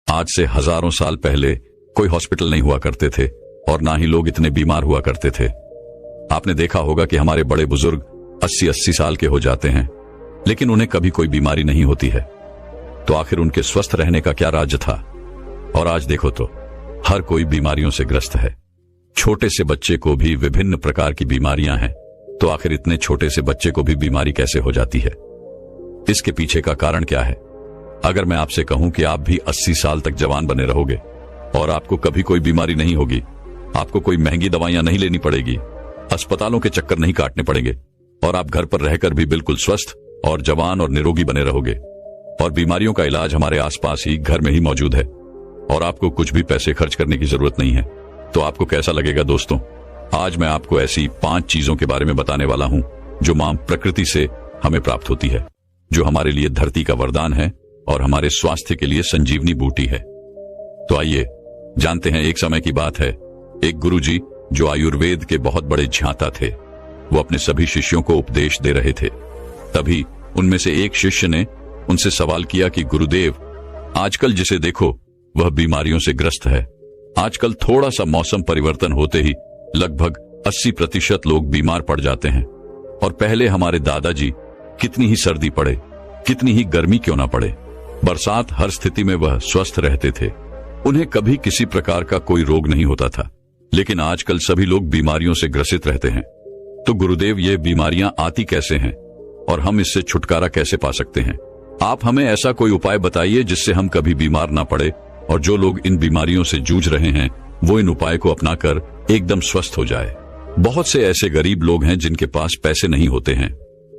आज से हजारों साल पहले कोई हॉस्पिटल नहीं हुआ करते थे और ना ही लोग इतने बीमार हुआ करते थे। आपने देखा होगा कि हमारे बड़े बुजुर्ग 80-80 साल के हो जाते हैं, लेकिन उन्हें कभी कोई बीमारी नहीं होती है। तो आखिर उनके स्वस्थ रहने का क्या राज था? और आज देखो तो हर कोई बीमारियों से ग्रस्त है। छोटे से बच्चे को भी विभिन्न प्रकार की बीमारियां हैं। तो आखिर इतने छोटे से बच्चे को भी बीमारी कैसे हो जाती है? इसके पीछे का कारण क्या है? अगर मैं आपसे कहूं कि आप भी 80 साल तक जवान बने रहोगे और आपको कभी कोई बीमारी नहीं होगी, आपको कोई महंगी दवाइयां नहीं लेनी पड़ेगी, अस्पतालों के चक्कर नहीं काटने पड़ेंगे और आप घर पर रहकर भी बिल्कुल स्वस्थ और जवान और निरोगी बने रहोगे और बीमारियों का इलाज हमारे आसपास ही घर में ही मौजूद है और आपको कुछ भी पैसे खर्च करने की जरूरत नहीं है, तो आपको कैसा लगेगा दोस्तों? आज मैं आपको ऐसी 5 चीजों के बारे में बताने वाला हूं जो मां प्रकृति से हमें प्राप्त होती है, जो हमारे लिए धरती का वरदान है और हमारे स्वास्थ्य के लिए संजीवनी बूटी है। तो आइए जानते हैं। एक समय की बात है, एक गुरुजी जो आयुर्वेद के बहुत बड़े ज्ञाता थे, वो अपने सभी शिष्यों को उपदेश दे रहे थे। तभी उनमें से एक शिष्य ने उनसे सवाल किया कि गुरुदेव, आजकल जिसे देखो वह बीमारियों से ग्रस्त है। आजकल थोड़ा सा मौसम परिवर्तन होते ही लगभग 80% लोग बीमार पड़ जाते हैं और पहले हमारे दादाजी कितनी ही सर्दी पड़े, कितनी ही गर्मी क्यों ना पड़े, बरसात, हर स्थिति में वह स्वस्थ रहते थे। उन्हें कभी किसी प्रकार का कोई रोग नहीं होता था। लेकिन आजकल सभी लोग बीमारियों से ग्रसित रहते हैं। तो गुरुदेव, ये बीमारियां आती कैसे हैं और हम इससे छुटकारा कैसे पा सकते हैं? आप हमें ऐसा कोई उपाय बताइए जिससे हम कभी बीमार ना पड़े और जो लोग इन बीमारियों से जूझ रहे हैं वो इन उपाय को अपनाकर एकदम स्वस्थ हो जाए। बहुत से ऐसे गरीब लोग हैं जिनके पास पैसे नहीं होते हैं,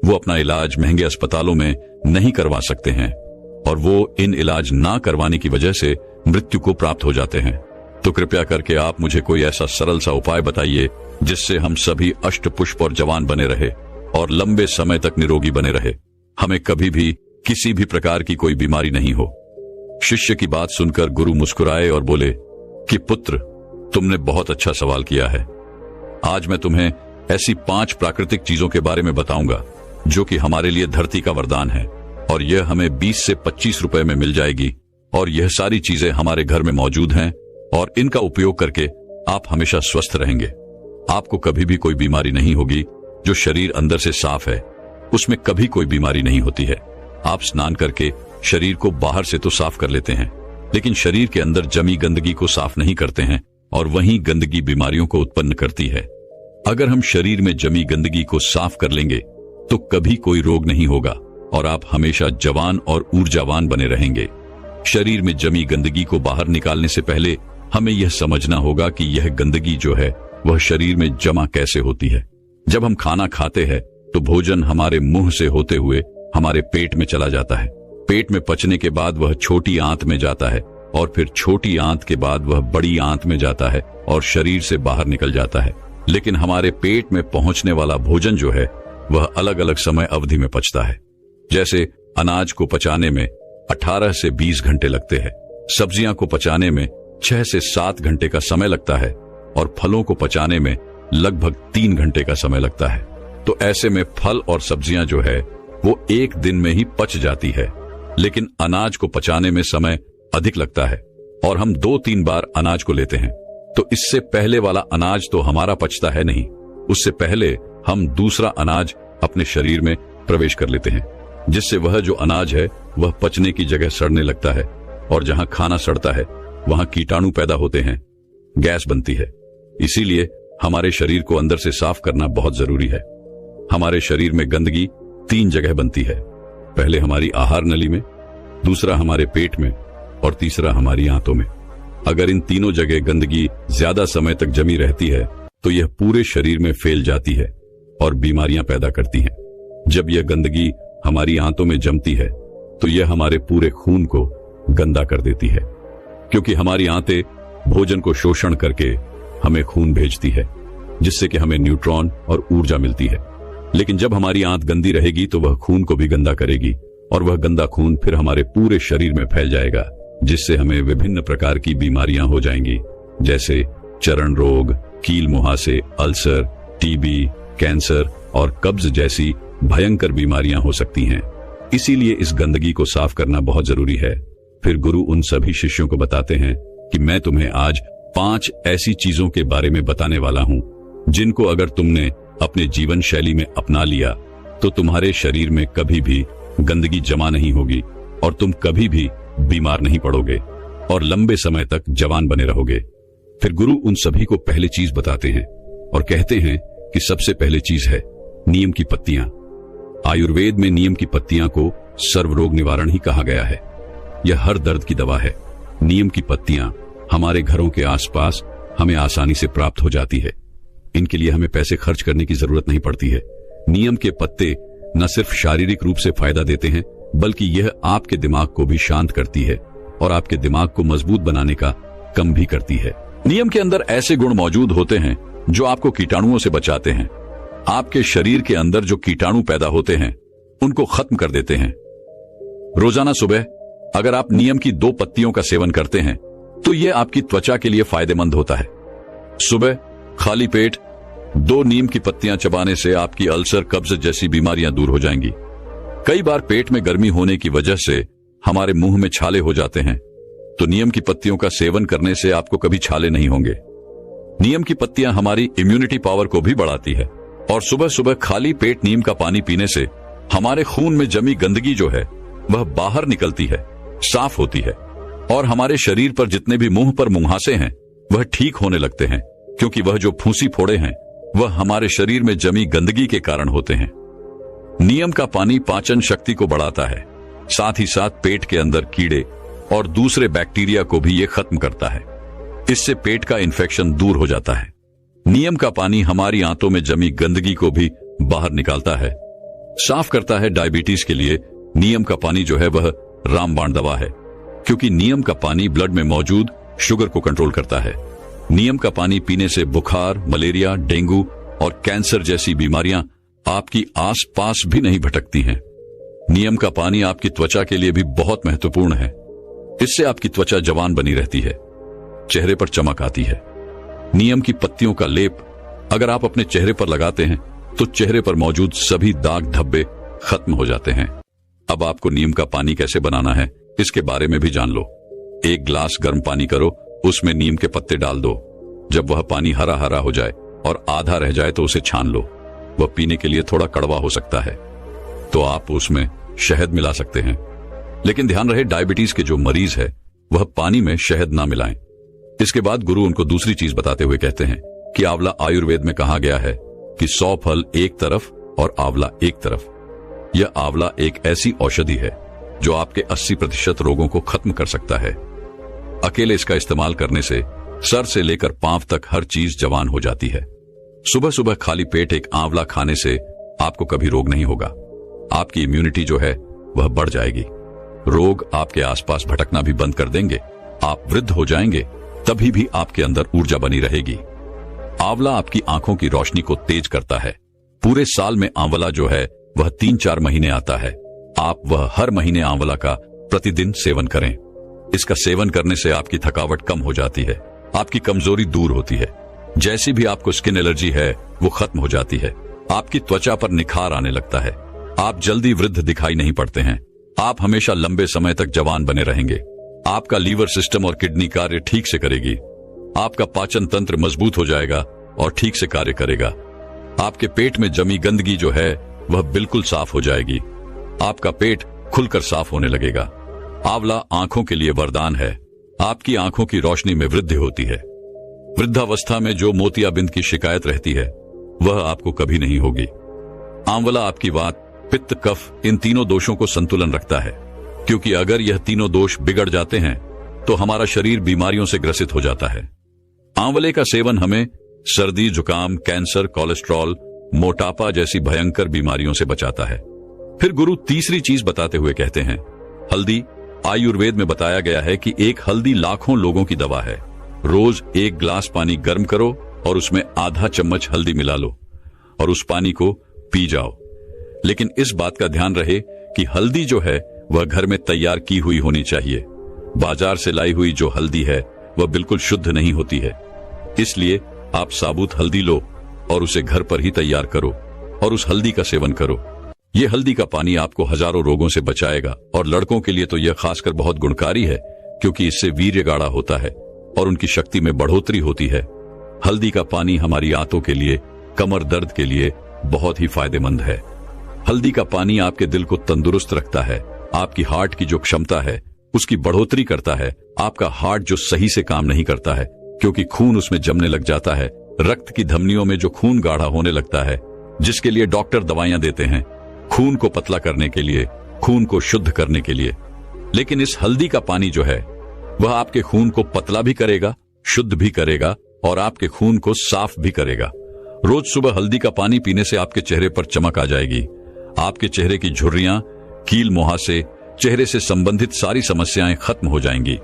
वो अपना इलाज महंगे अस्पतालों में नहीं करवा सकते हैं और वो इन इलाज ना करवाने की वजह से मृत्यु को प्राप्त हो जाते हैं। तो कृपया करके आप मुझे कोई ऐसा सरल सा उपाय बताइए जिससे हम सभी अष्ट पुष्प और जवान बने रहे और लंबे समय तक निरोगी बने रहे, हमें कभी भी किसी भी प्रकार की कोई बीमारी नहीं हो। शिष्य की बात सुनकर गुरु मुस्कुराए और बोले कि पुत्र, तुमने बहुत अच्छा सवाल किया है। आज मैं तुम्हें ऐसी 5 प्राकृतिक चीजों के बारे में बताऊंगा जो कि हमारे लिए धरती का वरदान है और यह हमें 20 से 25 रुपए में मिल जाएगी और यह सारी चीजें हमारे घर में मौजूद हैं और इनका उपयोग करके आप हमेशा स्वस्थ रहेंगे। आपको कभी भी कोई बीमारी नहीं होगी। जो शरीर अंदर से साफ है उसमें कभी कोई बीमारी नहीं होती है। आप स्नान करके शरीर को बाहर से तो साफ कर लेते हैं, लेकिन शरीर के अंदर जमी गंदगी को साफ नहीं करते हैं और वही गंदगी बीमारियों को उत्पन्न करती है। अगर हम शरीर में जमी गंदगी को साफ कर लेंगे तो कभी कोई रोग नहीं होगा और आप हमेशा जवान और ऊर्जावान बने रहेंगे। शरीर में जमी गंदगी को बाहर निकालने से पहले हमें यह समझना होगा कि यह गंदगी जो है वह शरीर में जमा कैसे होती है। जब हम खाना खाते हैं तो भोजन हमारे मुंह से होते हुए हमारे पेट में चला जाता है। पेट में पचने के बाद वह छोटी आंत में जाता है और फिर छोटी आंत के बाद वह बड़ी आंत में जाता है और शरीर से बाहर निकल जाता है। लेकिन हमारे पेट में पहुंचने वाला भोजन जो है वह अलग अलग समय अवधि में पचता है। जैसे अनाज को पचाने में 18 से 20 घंटे लगते हैं, सब्जियां को पचाने में 6 से 7 घंटे का समय लगता है और फलों को पचाने में लगभग 3 घंटे का समय लगता है। तो ऐसे में फल और सब्जियां जो है वो एक दिन में ही पच जाती है, लेकिन अनाज को पचाने में समय अधिक लगता है और हम 2-3 बार अनाज को लेते हैं। तो इससे पहले वाला अनाज तो हमारा पचता है नहीं, उससे पहले हम दूसरा अनाज अपने शरीर में प्रवेश कर लेते हैं, जिससे वह जो अनाज है वह पचने की जगह सड़ने लगता है और जहां खाना सड़ता है वहां कीटाणु पैदा होते हैं, गैस बनती है। इसीलिए हमारे शरीर को अंदर से साफ करना बहुत जरूरी है। हमारे शरीर में गंदगी 3 जगह बनती है, पहले हमारी आहार नली में, दूसरा हमारे पेट में और तीसरा हमारी आंतों में। अगर इन तीनों जगह गंदगी ज्यादा समय तक जमी रहती है तो यह पूरे शरीर में फैल जाती है और बीमारियां पैदा करती हैं। जब यह गंदगी हमारी आंतों में जमती है तो यह हमारे पूरे खून को गंदा कर देती है, क्योंकि हमारी आंतें भोजन को शोषण करके हमें खून भेजती है, जिससे कि हमें न्यूट्रॉन और ऊर्जा मिलती है। लेकिन जब हमारी आंत गंदी रहेगी तो वह खून को भी गंदा करेगी और वह गंदा खून फिर हमारे पूरे शरीर में फैल जाएगा, जिससे हमें विभिन्न प्रकार की बीमारियां हो जाएंगी, जैसे चरण रोग, कील मुहासे, अल्सर, टीबी, कैंसर और कब्ज जैसी भयंकर बीमारियां हो सकती हैं। इसीलिए इस गंदगी को साफ करना बहुत जरूरी है। फिर गुरु उन सभी शिष्यों को बताते हैं कि मैं तुम्हें आज 5 ऐसी चीजों के बारे में बताने वाला हूं जिनको अगर तुमने अपने जीवन शैली में अपना लिया तो तुम्हारे शरीर में कभी भी गंदगी जमा नहीं होगी और तुम कभी भी बीमार नहीं पड़ोगे और लंबे समय तक जवान बने रहोगे। फिर गुरु उन सभी को पहली चीज बताते हैं और कहते हैं कि सबसे पहली चीज है नीम की पत्तियां। आयुर्वेद में नीम की पत्तियां को सर्वरोग निवारण ही कहा गया है। यह हर दर्द की दवा है। नीम की पत्तियां हमारे घरों के आसपास हमें आसानी से प्राप्त हो जाती है। इनके लिए हमें पैसे खर्च करने की जरूरत नहीं पड़ती है। नीम के पत्ते न सिर्फ शारीरिक रूप से फायदा देते हैं बल्कि यह आपके दिमाग को भी शांत करती है और आपके दिमाग को मजबूत बनाने का काम भी करती है। नीम के अंदर ऐसे गुण मौजूद होते हैं जो आपको कीटाणुओं से बचाते हैं। आपके शरीर के अंदर जो कीटाणु पैदा होते हैं उनको खत्म कर देते हैं। रोजाना सुबह अगर आप नीम की 2 पत्तियों का सेवन करते हैं तो यह आपकी त्वचा के लिए फायदेमंद होता है। सुबह खाली पेट 2 नीम की पत्तियां चबाने से आपकी अल्सर, कब्ज जैसी बीमारियां दूर हो जाएंगी। कई बार पेट में गर्मी होने की वजह से हमारे मुंह में छाले हो जाते हैं, तो नीम की पत्तियों का सेवन करने से आपको कभी छाले नहीं होंगे। नीम की पत्तियां हमारी इम्यूनिटी पावर को भी बढ़ाती है और सुबह सुबह खाली पेट नीम का पानी पीने से हमारे खून में जमी गंदगी जो है वह बाहर निकलती है, साफ होती है और हमारे शरीर पर जितने भी मुंह पर मुंहासे हैं वह ठीक होने लगते हैं, क्योंकि वह जो फूंसी फोड़े हैं वह हमारे शरीर में जमी गंदगी के कारण होते हैं। नीम का पानी पाचन शक्ति को बढ़ाता है, साथ ही साथ पेट के अंदर कीड़े और दूसरे बैक्टीरिया को भी ये खत्म करता है। इससे पेट का इन्फेक्शन दूर हो जाता है। नीम का पानी हमारी आंतों में जमी गंदगी को भी बाहर निकालता है, साफ करता है। डायबिटीज के लिए नीम का पानी जो है वह रामबाण दवा है, क्योंकि नीम का पानी ब्लड में मौजूद शुगर को कंट्रोल करता है। नीम का पानी पीने से बुखार, मलेरिया, डेंगू और कैंसर जैसी बीमारियां आपकी आसपास भी नहीं भटकती हैं। नीम का पानी आपकी त्वचा के लिए भी बहुत महत्वपूर्ण है। इससे आपकी त्वचा जवान बनी रहती है, चेहरे पर चमक आती है। नीम की पत्तियों का लेप अगर आप अपने चेहरे पर लगाते हैं तो चेहरे पर मौजूद सभी दाग धब्बे खत्म हो जाते हैं। अब आपको नीम का पानी कैसे बनाना है इसके बारे में भी जान लो। 1 गिलास गर्म पानी करो, उसमें नीम के पत्ते डाल दो। जब वह पानी हरा हरा हो जाए और आधा रह जाए तो उसे छान लो। वह पीने के लिए थोड़ा कड़वा हो सकता है, तो आप उसमें शहद मिला सकते हैं। लेकिन ध्यान रहे, डायबिटीज के जो मरीज है वह पानी में शहद ना मिलाएं। इसके बाद गुरु उनको दूसरी चीज बताते हुए कहते हैं कि आंवला, आयुर्वेद में कहा गया है कि 100 फल एक तरफ और आंवला एक तरफ। यह आंवला एक ऐसी औषधि है जो आपके 80% रोगों को खत्म कर सकता है। अकेले इसका इस्तेमाल करने से सर से लेकर पांव तक हर चीज जवान हो जाती है। सुबह सुबह खाली पेट एक आंवला खाने से आपको कभी रोग नहीं होगा। आपकी इम्यूनिटी जो है वह बढ़ जाएगी। रोग आपके आसपास भटकना भी बंद कर देंगे। आप वृद्ध हो जाएंगे, तभी भी आपके अंदर ऊर्जा बनी रहेगी। आंवला आपकी आंखों की रोशनी को तेज करता है। पूरे साल में आंवला जो है वह 3-4 महीने आता है। आप वह हर महीने आंवला का प्रतिदिन सेवन करें। इसका सेवन करने से आपकी थकावट कम हो जाती है, आपकी कमजोरी दूर होती है, जैसी भी आपको स्किन एलर्जी है वो खत्म हो जाती है, आपकी त्वचा पर निखार आने लगता है, आप जल्दी वृद्ध दिखाई नहीं पड़ते हैं, आप हमेशा लंबे समय तक जवान बने रहेंगे, आपका लीवर सिस्टम और किडनी कार्य ठीक से करेगी, आपका पाचन तंत्र मजबूत हो जाएगा और ठीक से कार्य करेगा, आपके पेट में जमी गंदगी जो है वह बिल्कुल साफ हो जाएगी, आपका पेट खुलकर साफ होने लगेगा। आंवला आंखों के लिए वरदान है। आपकी आंखों की रोशनी में वृद्धि होती है। वृद्धावस्था में जो मोतियाबिंद की शिकायत रहती है वह आपको कभी नहीं होगी। आंवला आपकी वात, पित्त, कफ इन तीनों दोषों को संतुलन रखता है, क्योंकि अगर यह तीनों दोष बिगड़ जाते हैं तो हमारा शरीर बीमारियों से ग्रसित हो जाता है। आंवले का सेवन हमें सर्दी, जुकाम, कैंसर, कोलेस्ट्रॉल, मोटापा जैसी भयंकर बीमारियों से बचाता है। फिर गुरु तीसरी चीज बताते हुए कहते हैं, हल्दी। आयुर्वेद में बताया गया है कि एक हल्दी लाखों लोगों की दवा है। रोज 1 गिलास पानी गर्म करो और उसमें आधा चम्मच हल्दी मिला लो और उस पानी को पी जाओ। लेकिन इस बात का ध्यान रहे कि हल्दी जो है वह घर में तैयार की हुई होनी चाहिए। बाजार से लाई हुई जो हल्दी है वह बिल्कुल शुद्ध नहीं होती है। इसलिए आप साबुत हल्दी लो और उसे घर पर ही तैयार करो और उस हल्दी का सेवन करो। ये हल्दी का पानी आपको हजारों रोगों से बचाएगा और लड़कों के लिए तो यह खासकर बहुत गुणकारी है, क्योंकि इससे वीर्य गाढ़ा होता है और उनकी शक्ति में बढ़ोतरी होती है। हल्दी का पानी हमारी आंतों के लिए, कमर दर्द के लिए बहुत ही फायदेमंद है। हल्दी का पानी आपके दिल को तंदुरुस्त रखता है, आपकी हार्ट की जो क्षमता है उसकी बढ़ोतरी करता है। आपका हार्ट जो सही से काम नहीं करता है क्योंकि खून उसमें जमने लग जाता है, रक्त की धमनियों में जो खून गाढ़ा होने लगता है, जिसके लिए डॉक्टर दवाइयां देते हैं खून को पतला करने के लिए, खून को शुद्ध करने के लिए। लेकिन इस हल्दी का पानी जो है वह आपके खून को पतला भी करेगा, शुद्ध भी करेगा और आपके खून को साफ भी करेगा। रोज सुबह हल्दी का पानी पीने से आपके चेहरे पर चमक आ जाएगी। आपके चेहरे की झुर्रियां, कील मुहासे, चेहरे से संबंधित सारी समस्याएं खत्म हो जाएंगी।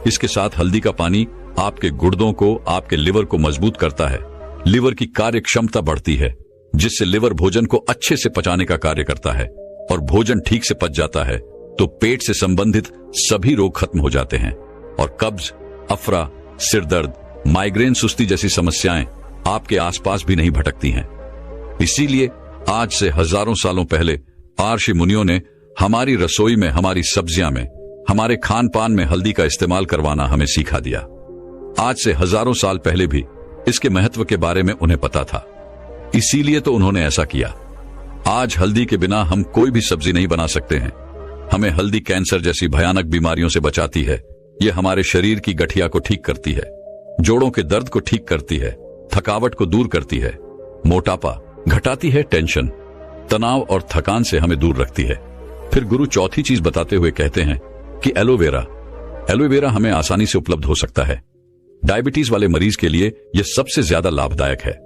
इसके साथ हल्दी का पानी आपके गुर्दों को, आपके लिवर को मजबूत करता है। लिवर की कार्य क्षमता बढ़ती है, जिससे लिवर भोजन को अच्छे से पचाने का कार्य करता है और भोजन ठीक से पच जाता है तो पेट से संबंधित सभी रोग खत्म हो जाते हैं और कब्ज, अफरा, सिर दर्द, माइग्रेन, सुस्ती जैसी समस्याएं आपके आसपास भी नहीं भटकती हैं। इसीलिए आज से हजारों सालों पहले ऋषि मुनियों ने हमारी रसोई में, हमारी सब्जियां में, हमारे खान पान में हल्दी का इस्तेमाल करवाना हमें सिखा दिया। आज से हजारों साल पहले भी इसके महत्व के बारे में उन्हें पता था, इसीलिए तो उन्होंने ऐसा किया। आज हल्दी के बिना हम कोई भी सब्जी नहीं बना सकते हैं। हमें हल्दी कैंसर जैसी भयानक बीमारियों से बचाती है। यह हमारे शरीर की गठिया को ठीक करती है, जोड़ों के दर्द को ठीक करती है, थकावट को दूर करती है, मोटापा घटाती है, टेंशन, तनाव और थकान से हमें दूर रखती है। फिर गुरु चौथी चीज बताते हुए कहते हैं कि एलोवेरा हमें आसानी से उपलब्ध हो सकता है। डायबिटीज वाले मरीज के लिए यह सबसे ज्यादा लाभदायक है।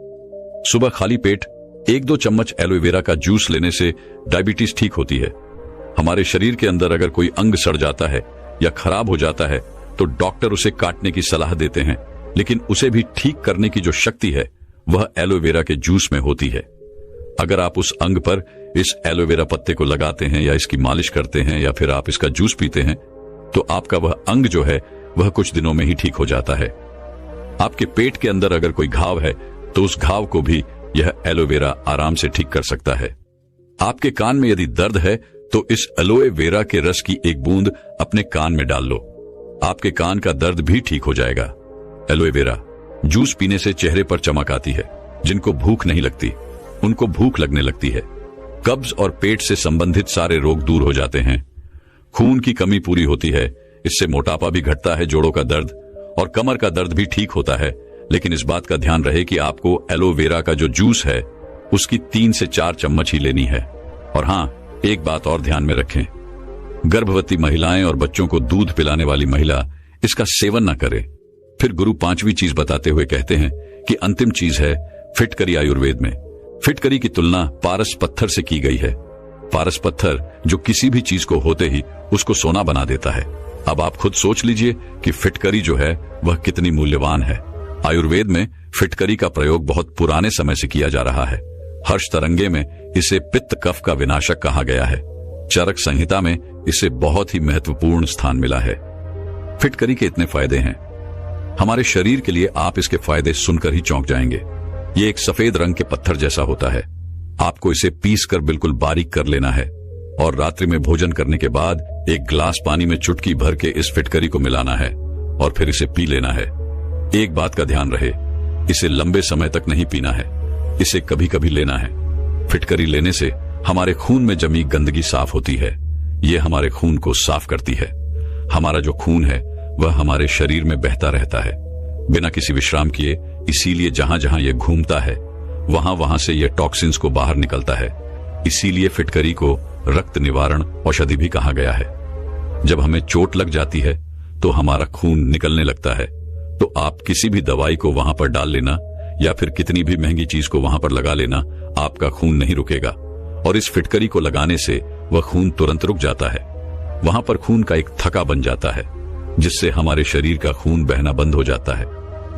सुबह खाली पेट 1-2 चम्मच एलोवेरा का जूस लेने से डायबिटीज ठीक होती है। हमारे शरीर के अंदर अगर कोई अंग सड़ जाता है या खराब हो जाता है तो डॉक्टर उसे काटने की सलाह देते हैं, लेकिन उसे भी ठीक करने की जो शक्ति है वह एलोवेरा के जूस में होती है। अगर आप उस अंग पर इस एलोवेरा पत्ते को लगाते हैं या इसकी मालिश करते हैं या फिर आप इसका जूस पीते हैं तो आपका वह अंग जो है वह कुछ दिनों में ही ठीक हो जाता है। आपके पेट के अंदर अगर कोई घाव है तो उस घाव को भी यह एलोवेरा आराम से ठीक कर सकता है। आपके कान में यदि दर्द है तो इस एलोए वेरा के रस की एक बूंद अपने कान में डाल लो, आपके कान का दर्द भी ठीक हो जाएगा। एलोए वेरा जूस पीने से चेहरे पर चमक आती है। जिनको भूख नहीं लगती उनको भूख लगने लगती है। कब्ज और पेट से संबंधित सारे रोग दूर हो जाते हैं। खून की कमी पूरी होती है। इससे मोटापा भी घटता है, जोड़ों का दर्द और कमर का दर्द भी ठीक होता है। लेकिन इस बात का ध्यान रहे कि आपको एलोवेरा का जो जूस है उसकी 3 से 4 चम्मच ही लेनी है। और हां, एक बात और ध्यान में रखें, गर्भवती महिलाएं और बच्चों को दूध पिलाने वाली महिला इसका सेवन न करे। फिर गुरु 5वीं चीज बताते हुए कहते हैं कि अंतिम चीज है फिटकरी। आयुर्वेद में फिटकरी की तुलना पारस पत्थर से की गई है। पारस पत्थर जो किसी भी चीज को होते ही उसको सोना बना देता है। अब आप खुद सोच लीजिए कि फिटकरी जो है वह कितनी मूल्यवान है। आयुर्वेद में फिटकरी का प्रयोग बहुत पुराने समय से किया जा रहा है। हर्ष तरंगे में इसे पित्त कफ का विनाशक कहा गया है। चरक संहिता में इसे बहुत ही महत्वपूर्ण स्थान मिला है। फिटकरी के इतने फायदे हैं हमारे शरीर के लिए, आप इसके फायदे सुनकर ही चौंक जाएंगे। ये एक सफेद रंग के पत्थर जैसा होता है। आपको इसे पीस कर बिल्कुल बारीक कर लेना है और रात्रि में भोजन करने के बाद 1 गिलास पानी में चुटकी भर के इस फिटकरी को मिलाना है और फिर इसे पी लेना है। एक बात का ध्यान रहे, इसे लंबे समय तक नहीं पीना है, इसे कभी कभी लेना है। फिटकरी लेने से हमारे खून में जमी गंदगी साफ होती है। यह हमारे खून को साफ करती है। हमारा जो खून है वह हमारे शरीर में बहता रहता है बिना किसी विश्राम किए, इसीलिए जहां जहां यह घूमता है वहां वहां से यह टॉक्सिन्स को बाहर निकलता है। इसीलिए फिटकरी को रक्त निवारण औषधि भी कहा गया है। जब हमें चोट लग जाती है तो हमारा खून निकलने लगता है, तो आप किसी भी दवाई को वहां पर डाल लेना या फिर कितनी भी महंगी चीज को वहां पर लगा लेना, आपका खून नहीं रुकेगा। और इस फिटकरी को लगाने से वह खून तुरंत रुक जाता है। वहां पर खून का एक थक्का बन जाता है जिससे हमारे शरीर का खून बहना बंद हो जाता है,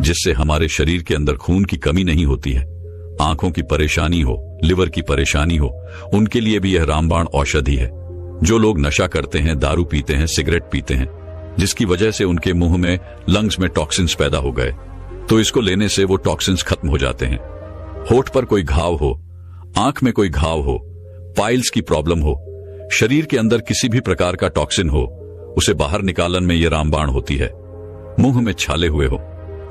जिससे हमारे शरीर के अंदर खून की कमी नहीं होती है। आंखों की परेशानी हो, लिवर की परेशानी हो, उनके लिए भी यह रामबाण औषधि है। जो लोग नशा करते हैं, दारू पीते हैं, सिगरेट पीते हैं, जिसकी वजह से उनके मुंह में, लंग्स में टॉक्सिन्स पैदा हो गए, तो इसको लेने से वो टॉक्सिन्स खत्म हो जाते हैं। होठ पर कोई घाव हो, आंख में कोई घाव हो, पाइल्स की प्रॉब्लम हो, शरीर के अंदर किसी भी प्रकार का टॉक्सिन हो, उसे बाहर निकालन में यह रामबाण होती है। मुंह में छाले हुए हो,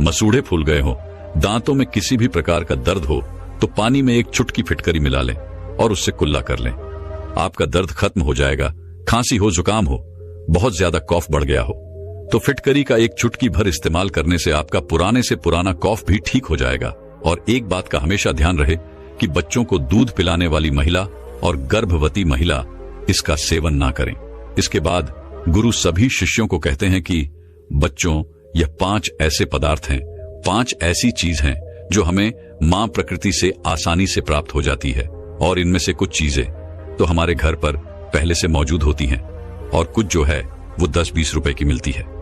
मसूड़े फूल गए हो, दांतों में किसी भी प्रकार का दर्द हो तो पानी में एक चुटकी फिटकरी मिला लें और उससे कुल्ला कर लें। आपका दर्द खत्म हो जाएगा। खांसी हो, जुकाम हो, बहुत ज्यादा कॉफ बढ़ गया हो तो फिटकरी का एक चुटकी भर इस्तेमाल करने से आपका पुराने से पुराना कॉफ भी ठीक हो जाएगा। और एक बात का हमेशा ध्यान रहे कि बच्चों को दूध पिलाने वाली महिला और गर्भवती महिला इसका सेवन ना करें। इसके बाद गुरु सभी शिष्यों को कहते हैं कि बच्चों, यह 5 ऐसे पदार्थ हैं, 5 ऐसी चीज हैं जो हमें मां प्रकृति से आसानी से प्राप्त हो जाती है। और इनमें से कुछ चीजें तो हमारे घर पर पहले से मौजूद होती हैं और कुछ जो है वो 10-20 रुपए की मिलती है।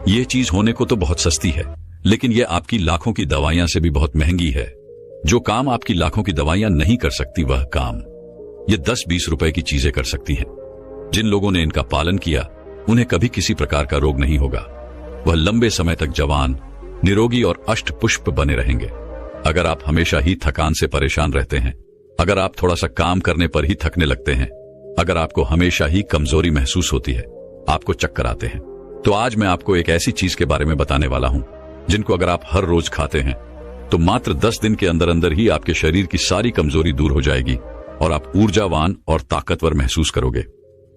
ये चीज होने को तो बहुत सस्ती है, लेकिन ये आपकी लाखों की दवाइयां से भी बहुत महंगी है। जो काम आपकी लाखों की दवाइयां नहीं कर सकती, वह काम ये 10-20 रुपए की चीजें कर सकती हैं। जिन लोगों ने इनका पालन किया उन्हें कभी किसी प्रकार का रोग नहीं होगा। वह लंबे समय तक जवान, निरोगी और अष्ट पुष्प बने रहेंगे। अगर आप हमेशा ही थकान से परेशान रहते हैं, अगर आप थोड़ा सा काम करने पर ही थकने लगते हैं, अगर आपको हमेशा ही कमजोरी महसूस होती है, आपको चक्कर आते हैं, तो आज मैं आपको एक ऐसी चीज के बारे में बताने वाला हूं जिनको अगर आप हर रोज खाते हैं तो मात्र 10 दिन के अंदर अंदर ही आपके शरीर की सारी कमजोरी दूर हो जाएगी और आप ऊर्जावान और ताकतवर महसूस करोगे।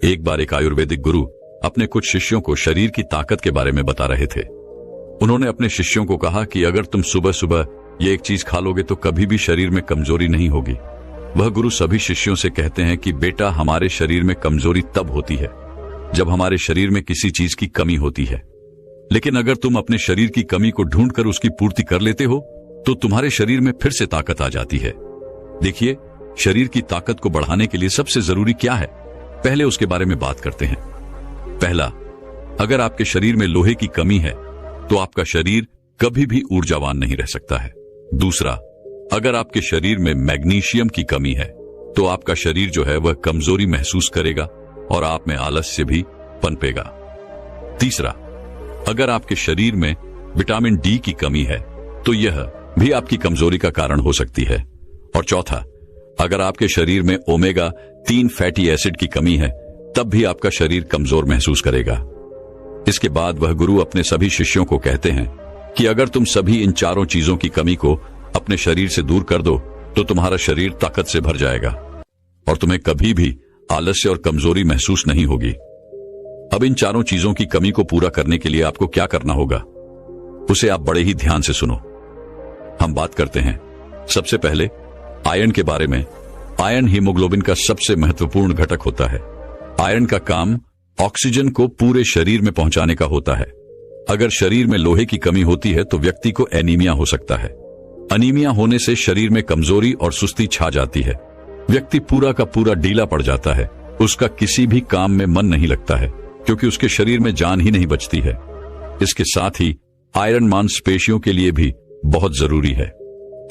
एक बार एक आयुर्वेदिक गुरु अपने कुछ शिष्यों को शरीर की ताकत के बारे में बता रहे थे। उन्होंने अपने शिष्यों को कहा कि अगर तुम सुबह सुबह ये एक चीज खा लोगे तो कभी भी शरीर में कमजोरी नहीं होगी। वह गुरु सभी शिष्यों से कहते हैं कि बेटा, हमारे शरीर में कमजोरी तब होती है जब हमारे शरीर में किसी चीज की कमी होती है, लेकिन अगर तुम अपने शरीर की कमी को ढूंढकर उसकी पूर्ति कर लेते हो तो तुम्हारे शरीर में फिर से ताकत आ जाती है। देखिए, शरीर की ताकत को बढ़ाने के लिए सबसे जरूरी क्या है, पहले उसके बारे में बात करते हैं। पहला, अगर आपके शरीर में लोहे की कमी है तो आपका शरीर कभी भी ऊर्जावान नहीं रह सकता है। दूसरा, अगर आपके शरीर में मैग्नीशियम की कमी है तो आपका शरीर जो है वह कमजोरी महसूस करेगा और आप में आलस्य भी पनपेगा। तीसरा, अगर आपके शरीर में विटामिन डी की कमी है तो यह भी आपकी कमजोरी का कारण हो सकती है। और चौथा, अगर आपके शरीर में ओमेगा 3 फैटी एसिड की कमी है तब भी आपका शरीर कमजोर महसूस करेगा। इसके बाद वह गुरु अपने सभी शिष्यों को कहते हैं कि अगर तुम सभी इन चारों चीजों की कमी को अपने शरीर से दूर कर दो तो तुम्हारा शरीर ताकत से भर जाएगा और तुम्हें कभी भी आलस्य और कमजोरी महसूस नहीं होगी। अब इन चारों चीजों की कमी को पूरा करने के लिए आपको क्या करना होगा, उसे आप बड़े ही ध्यान से सुनो। हम बात करते हैं सबसे पहले आयरन के बारे में। आयरन हीमोग्लोबिन का सबसे महत्वपूर्ण घटक होता है। आयरन का काम ऑक्सीजन को पूरे शरीर में पहुंचाने का होता है। अगर शरीर में लोहे की कमी होती है तो व्यक्ति को एनीमिया हो सकता है। अनीमिया होने से शरीर में कमजोरी और सुस्ती छा जाती है। व्यक्ति पूरा का पूरा ढीला पड़ जाता है, उसका किसी भी काम में मन नहीं लगता है क्योंकि उसके शरीर में जान ही नहीं बचती है। इसके साथ ही आयरन मांसपेशियों के लिए भी बहुत जरूरी है।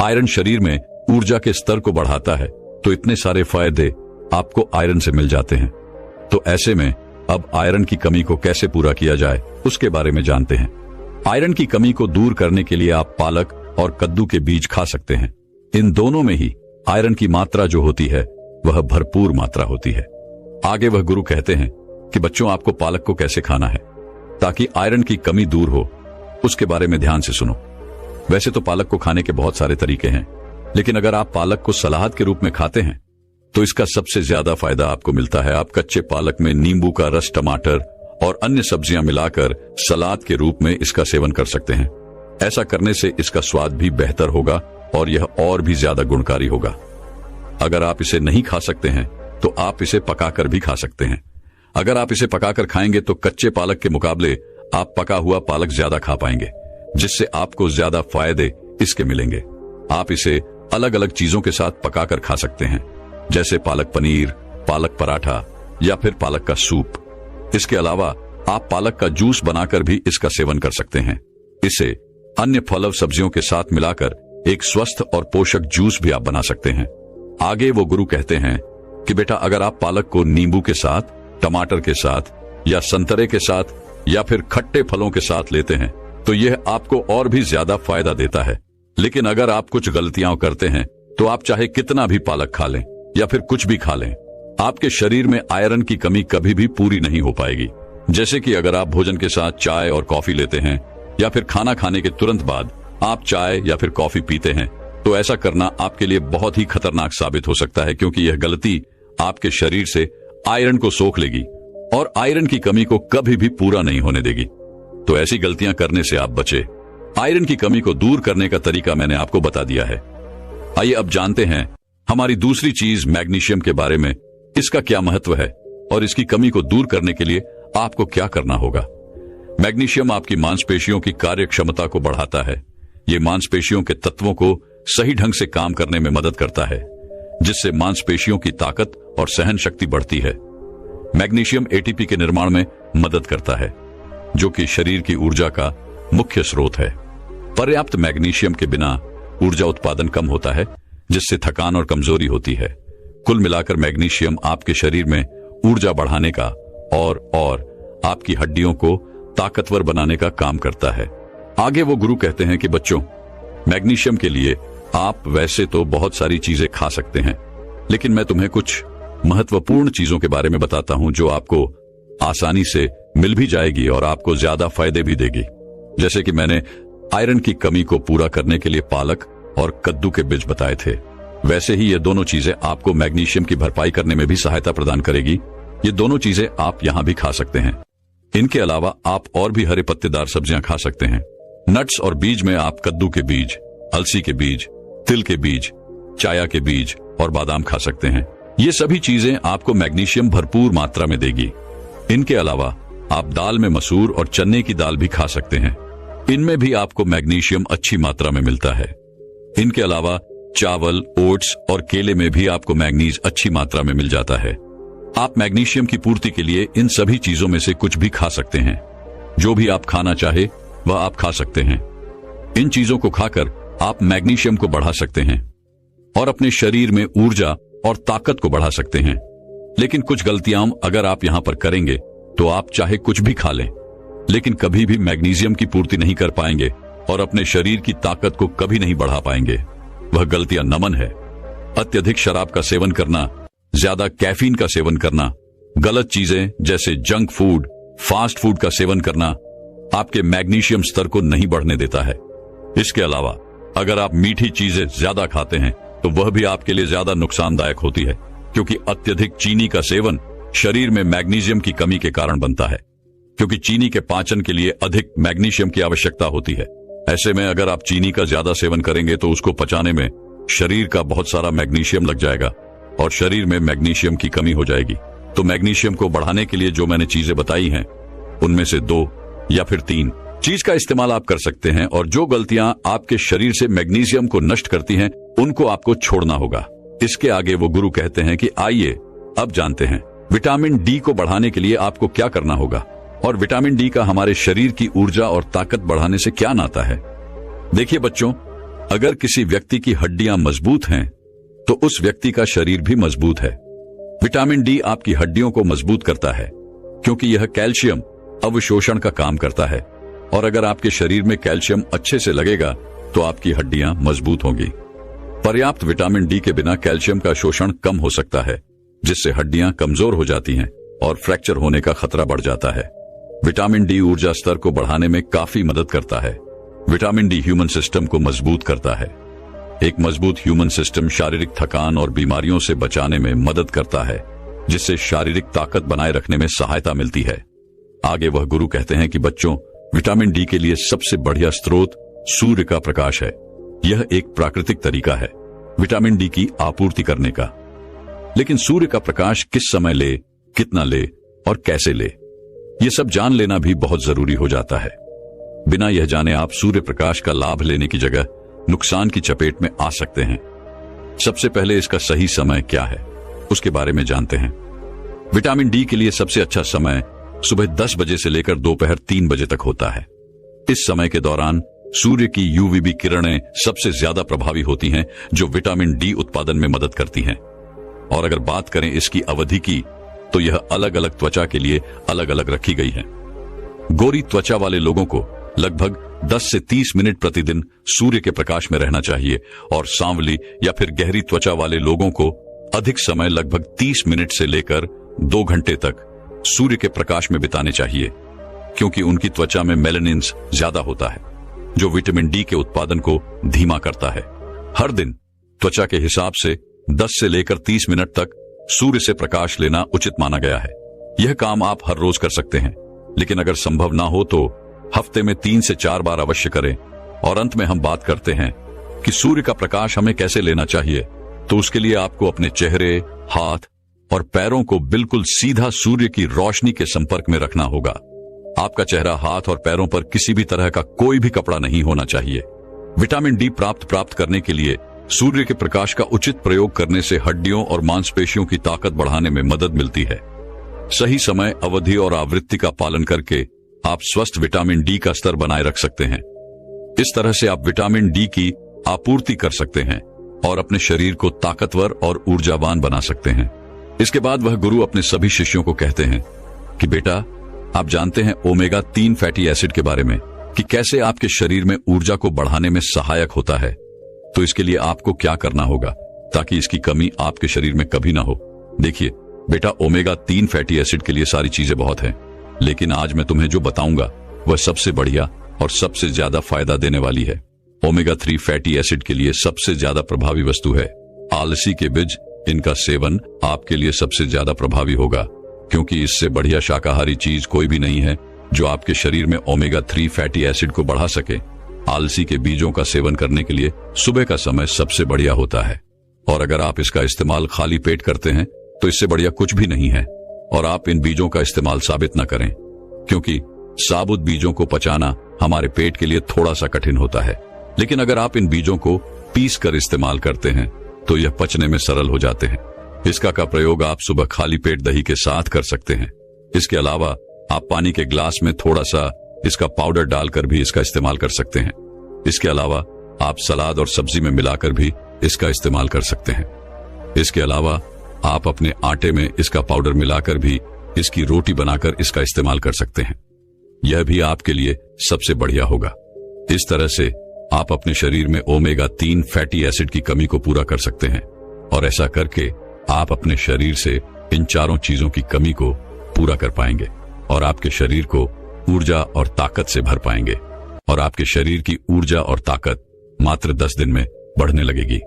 आयरन शरीर में ऊर्जा के स्तर को बढ़ाता है, तो इतने सारे फायदे आपको आयरन से मिल जाते हैं। तो ऐसे में अब आयरन की कमी को कैसे पूरा किया जाए उसके बारे में जानते हैं। आयरन की कमी को दूर करने के लिए आप पालक और कद्दू के बीज खा सकते हैं। इन दोनों में ही आयरन की मात्रा जो होती है वह भरपूर मात्रा होती है। आगे वह गुरु कहते हैं कि बच्चों, आपको पालक को कैसे खाना है ताकि आयरन की कमी दूर हो, उसके बारे में ध्यान से सुनो। वैसे तो पालक को खाने के बहुत सारे तरीके हैं, लेकिन अगर आप पालक को सलाद के रूप में खाते हैं तो इसका सबसे ज्यादा फायदा आपको मिलता है। आप कच्चे पालक में नींबू का रस, टमाटर और अन्य सब्जियां मिलाकर सलाद के रूप में इसका सेवन कर सकते हैं। ऐसा करने से इसका स्वाद भी बेहतर होगा और यह और भी ज्यादा गुणकारी होगा। अगर आप इसे नहीं खा सकते हैं तो आप इसे पकाकर भी खा सकते हैं। अगर आप इसे पकाकर खाएंगे तो कच्चे पालक के मुकाबले आप पका हुआ पालक ज्यादा खा पाएंगे, जिससे आपको ज्यादा फायदे इसके मिलेंगे। आप इसे अलग अलग चीजों के साथ पकाकर खा सकते हैं, जैसे पालक पनीर, पालक पराठा या फिर पालक का सूप। इसके अलावा आप पालक का जूस बनाकर भी इसका सेवन कर सकते हैं। इसे अन्य फल सब्जियों के साथ मिलाकर एक स्वस्थ और पोषक जूस भी आप बना सकते हैं। आगे वो गुरु कहते हैं कि बेटा, अगर आप पालक को नींबू के साथ, टमाटर के साथ या संतरे के साथ या फिर खट्टे फलों के साथ लेते हैं तो यह आपको और भी ज्यादा फायदा देता है। लेकिन अगर आप कुछ गलतियां करते हैं तो आप चाहे कितना भी पालक खा लें या फिर कुछ भी खा लें, आपके शरीर में आयरन की कमी कभी भी पूरी नहीं हो पाएगी। जैसे कि अगर आप भोजन के साथ चाय और कॉफी लेते हैं या फिर खाना खाने के तुरंत बाद आप चाय या फिर कॉफी पीते हैं, तो ऐसा करना आपके लिए बहुत ही खतरनाक साबित हो सकता है, क्योंकि यह गलती आपके शरीर से आयरन को सोख लेगी और आयरन की कमी को कभी भी पूरा नहीं होने देगी। तो ऐसी गलतियां करने से आप बचे। आयरन की कमी को दूर करने का तरीका मैंने आपको बता दिया है। आइए अब जानते हैं हमारी दूसरी चीज मैग्नीशियम के बारे में। इसका क्या महत्व है और इसकी कमी को दूर करने के लिए आपको क्या करना होगा। मैग्नीशियम आपकी मांसपेशियों की कार्य क्षमता को बढ़ाता है। ये मांसपेशियों के तत्वों को सही ढंग से काम करने में मदद करता है, जिससे मांसपेशियों की ताकत और सहन शक्ति बढ़ती है। मैग्नीशियम एटीपी के निर्माण में मदद करता है, जो कि शरीर की ऊर्जा का मुख्य स्रोत है। पर्याप्त मैग्नीशियम के बिना ऊर्जा उत्पादन कम होता है, जिससे थकान और कमजोरी होती है। कुल मिलाकर मैग्नीशियम आपके शरीर में ऊर्जा बढ़ाने का और आपकी हड्डियों को ताकतवर बनाने का काम करता है। आगे वो गुरु कहते हैं कि बच्चों, मैग्नीशियम के लिए आप वैसे तो बहुत सारी चीजें खा सकते हैं, लेकिन मैं तुम्हें कुछ महत्वपूर्ण चीजों के बारे में बताता हूं जो आपको आसानी से मिल भी जाएगी और आपको ज्यादा फायदे भी देगी। जैसे कि मैंने आयरन की कमी को पूरा करने के लिए पालक और कद्दू के बीज बताए थे, वैसे ही ये दोनों चीजें आपको मैग्नीशियम की भरपाई करने में भी सहायता प्रदान करेगी। ये दोनों चीजें आप यहां भी खा सकते हैं। इनके अलावा आप और भी हरे पत्तेदार सब्जियां खा सकते हैं। नट्स और बीज में आप कद्दू के बीज, अलसी के बीज, तिल के बीज, चाया के बीज और बादाम खा सकते हैं। ये सभी चीजें आपको मैग्नीशियम भरपूर मात्रा में देगी। इनके अलावा आप दाल में मसूर और चने की दाल भी खा सकते हैं। इनमें भी आपको मैग्नीशियम अच्छी मात्रा में मिलता है। इनके अलावा चावल, ओट्स और केले में भी आपको मैग्नीज अच्छी मात्रा में मिल जाता है। आप मैग्नीशियम की पूर्ति के लिए इन सभी चीजों में से कुछ भी खा सकते हैं। जो भी आप खाना चाहे वह आप खा सकते हैं। इन चीजों को खाकर आप मैग्नीशियम को बढ़ा सकते हैं और अपने शरीर में ऊर्जा और ताकत को बढ़ा सकते हैं। लेकिन कुछ गलतियां अगर आप यहां पर करेंगे तो आप चाहे कुछ भी खा लें, लेकिन कभी भी मैग्नीशियम की पूर्ति नहीं कर पाएंगे और अपने शरीर की ताकत को कभी नहीं बढ़ा पाएंगे। वह गलतियां नमन है। अत्यधिक शराब का सेवन करना, ज्यादा कैफीन का सेवन करना, गलत चीजें जैसे जंक फूड, फास्ट फूड का सेवन करना आपके मैग्नीशियम स्तर को नहीं बढ़ने देता है। इसके अलावा अगर आप मीठी चीजें ज्यादा खाते हैं तो वह भी आपके लिए ज्यादा नुकसानदायक होती है, क्योंकि अत्यधिक चीनी का सेवन शरीर में मैग्नीशियम की कमी के कारण बनता है, क्योंकि चीनी के पाचन के लिए अधिक मैग्नीशियम की आवश्यकता होती है। ऐसे में अगर आप चीनी का ज्यादा सेवन करेंगे तो उसको पचाने में शरीर का बहुत सारा मैग्नीशियम लग जाएगा और शरीर में मैग्नीशियम की कमी हो जाएगी। तो मैग्नीशियम को बढ़ाने के लिए जो मैंने चीजें बताई हैं, उनमें से 2 या फिर 3 चीज का इस्तेमाल आप कर सकते हैं, और जो गलतियां आपके शरीर से मैग्नीशियम को नष्ट करती हैं उनको आपको छोड़ना होगा। इसके आगे वो गुरु कहते हैं कि आइए अब जानते हैं विटामिन डी को बढ़ाने के लिए आपको क्या करना होगा और विटामिन डी का हमारे शरीर की ऊर्जा और ताकत बढ़ाने से क्या नाता है। देखिए बच्चों, अगर किसी व्यक्ति की हड्डियां मजबूत हैं तो उस व्यक्ति का शरीर भी मजबूत है। विटामिन डी आपकी हड्डियों को मजबूत करता है, क्योंकि यह कैल्शियम अवशोषण का काम करता है, और अगर आपके शरीर में कैल्शियम अच्छे से लगेगा तो आपकी हड्डियां मजबूत होंगी। पर्याप्त विटामिन डी के बिना कैल्शियम का शोषण कम हो सकता है, जिससे हड्डियां कमजोर हो जाती हैं और फ्रैक्चर होने का खतरा बढ़ जाता है। विटामिन डी ऊर्जा स्तर को बढ़ाने में काफी मदद करता है। विटामिन डी ह्यूमन सिस्टम को मजबूत करता है। एक मजबूत ह्यूमन सिस्टम शारीरिक थकान और बीमारियों से बचाने में मदद करता है, जिससे शारीरिक ताकत बनाए रखने में सहायता मिलती है। आगे वह गुरु कहते हैं कि बच्चों, विटामिन डी के लिए सबसे बढ़िया स्रोत सूर्य का प्रकाश है। यह एक प्राकृतिक तरीका है विटामिन डी की आपूर्ति करने का। लेकिन सूर्य का प्रकाश किस समय ले, कितना ले और कैसे ले, यह सब जान लेना भी बहुत जरूरी हो जाता है। बिना यह जाने आप सूर्य प्रकाश का लाभ लेने की जगह नुकसान की चपेट में आ सकते हैं। सबसे पहले इसका सही समय क्या है, उसके बारे में जानते हैं। विटामिन डी के लिए सबसे अच्छा समय सुबह 10 बजे से लेकर दोपहर 3 बजे तक होता है। इस समय के दौरान सूर्य की यूवीबी किरणें सबसे ज्यादा प्रभावी होती हैं, जो विटामिन डी उत्पादन में मदद करती हैं। और अगर बात करें इसकी अवधि की, तो यह अलग अलग त्वचा के लिए अलग अलग रखी गई है। गोरी त्वचा वाले लोगों को लगभग 10 से 30 मिनट प्रतिदिन सूर्य के प्रकाश में रहना चाहिए, और सांवली या फिर गहरी त्वचा वाले लोगों को अधिक समय लगभग 30 मिनट से लेकर 2 घंटे तक सूर्य के प्रकाश में बिताने चाहिए, क्योंकि उनकी त्वचा में मेलानिन्स ज्यादा होता है, जो विटामिन डी के उत्पादन को धीमा करता है। हर दिन त्वचा के हिसाब से 10 से लेकर 30 मिनट तक सूर्य से प्रकाश लेना उचित माना गया है। यह काम आप हर रोज कर सकते हैं, लेकिन अगर संभव ना हो तो हफ्ते में 3 से 4 बार अवश्य करें। और अंत में हम बात करते हैं कि सूर्य का प्रकाश हमें कैसे लेना चाहिए। तो उसके लिए आपको अपने चेहरे, हाथ और पैरों को बिल्कुल सीधा सूर्य की रोशनी के संपर्क में रखना होगा। आपका चेहरा, हाथ और पैरों पर किसी भी तरह का कोई भी कपड़ा नहीं होना चाहिए। विटामिन डी प्राप्त करने के लिए सूर्य के प्रकाश का उचित प्रयोग करने से हड्डियों और मांसपेशियों की ताकत बढ़ाने में मदद मिलती है। सही समय, अवधि और आवृत्ति का पालन करके आप स्वस्थ विटामिन डी का स्तर बनाए रख सकते हैं। इस तरह से आप विटामिन डी की आपूर्ति कर सकते हैं और अपने शरीर को ताकतवर और ऊर्जावान बना सकते हैं। इसके बाद वह गुरु अपने सभी शिष्यों को कहते हैं कि बेटा, आप जानते हैं ओमेगा 3 फैटी एसिड के बारे में, कि कैसे आपके शरीर में ऊर्जा को बढ़ाने में सहायक होता है। तो इसके लिए आपको क्या करना होगा ताकि इसकी कमी आपके शरीर में कभी ना हो। देखिए बेटा, ओमेगा 3 फैटी एसिड के लिए सारी चीजें बहुत हैं, लेकिन आज मैं तुम्हें जो बताऊंगा वह सबसे बढ़िया और सबसे ज्यादा फायदा देने वाली है। ओमेगा 3 फैटी एसिड के लिए सबसे ज्यादा प्रभावी वस्तु है आलसी के बीज। इनका सेवन आपके लिए सबसे ज्यादा प्रभावी होगा, क्योंकि इससे बढ़िया शाकाहारी चीज कोई भी नहीं है जो आपके शरीर में ओमेगा 3 फैटी एसिड को बढ़ा सके। आलसी के बीजों का सेवन करने के लिए सुबह का समय सबसे बढ़िया होता है, और अगर आप इसका इस्तेमाल खाली पेट करते हैं तो इससे बढ़िया कुछ भी नहीं है। और आप इन बीजों का इस्तेमाल साबित न करें, क्योंकि साबुत बीजों को पचाना हमारे पेट के लिए थोड़ा सा कठिन होता है, लेकिन अगर आप इन बीजों को पीस कर इस्तेमाल करते हैं तो यह पचने में सरल हो जाते हैं। इसका का प्रयोग आप सुबह खाली पेट दही के साथ कर सकते हैं। इसके अलावा आप पानी के ग्लास में थोड़ा सा इसका पाउडर डालकर भी इसका इस्तेमाल कर सकते हैं। इसके अलावा आप सलाद और सब्जी में मिलाकर भी इसका इस्तेमाल कर सकते हैं। इसके अलावा आप अपने आटे में इसका पाउडर मिलाकर भी इसकी रोटी बनाकर इसका इस्तेमाल कर सकते हैं। यह भी आपके लिए सबसे बढ़िया होगा। इस तरह से आप अपने शरीर में ओमेगा 3 फैटी एसिड की कमी को पूरा कर सकते हैं, और ऐसा करके आप अपने शरीर से इन चारों चीजों की कमी को पूरा कर पाएंगे और आपके शरीर को ऊर्जा और ताकत से भर पाएंगे, और आपके शरीर की ऊर्जा और ताकत मात्र 10 दिन में बढ़ने लगेगी।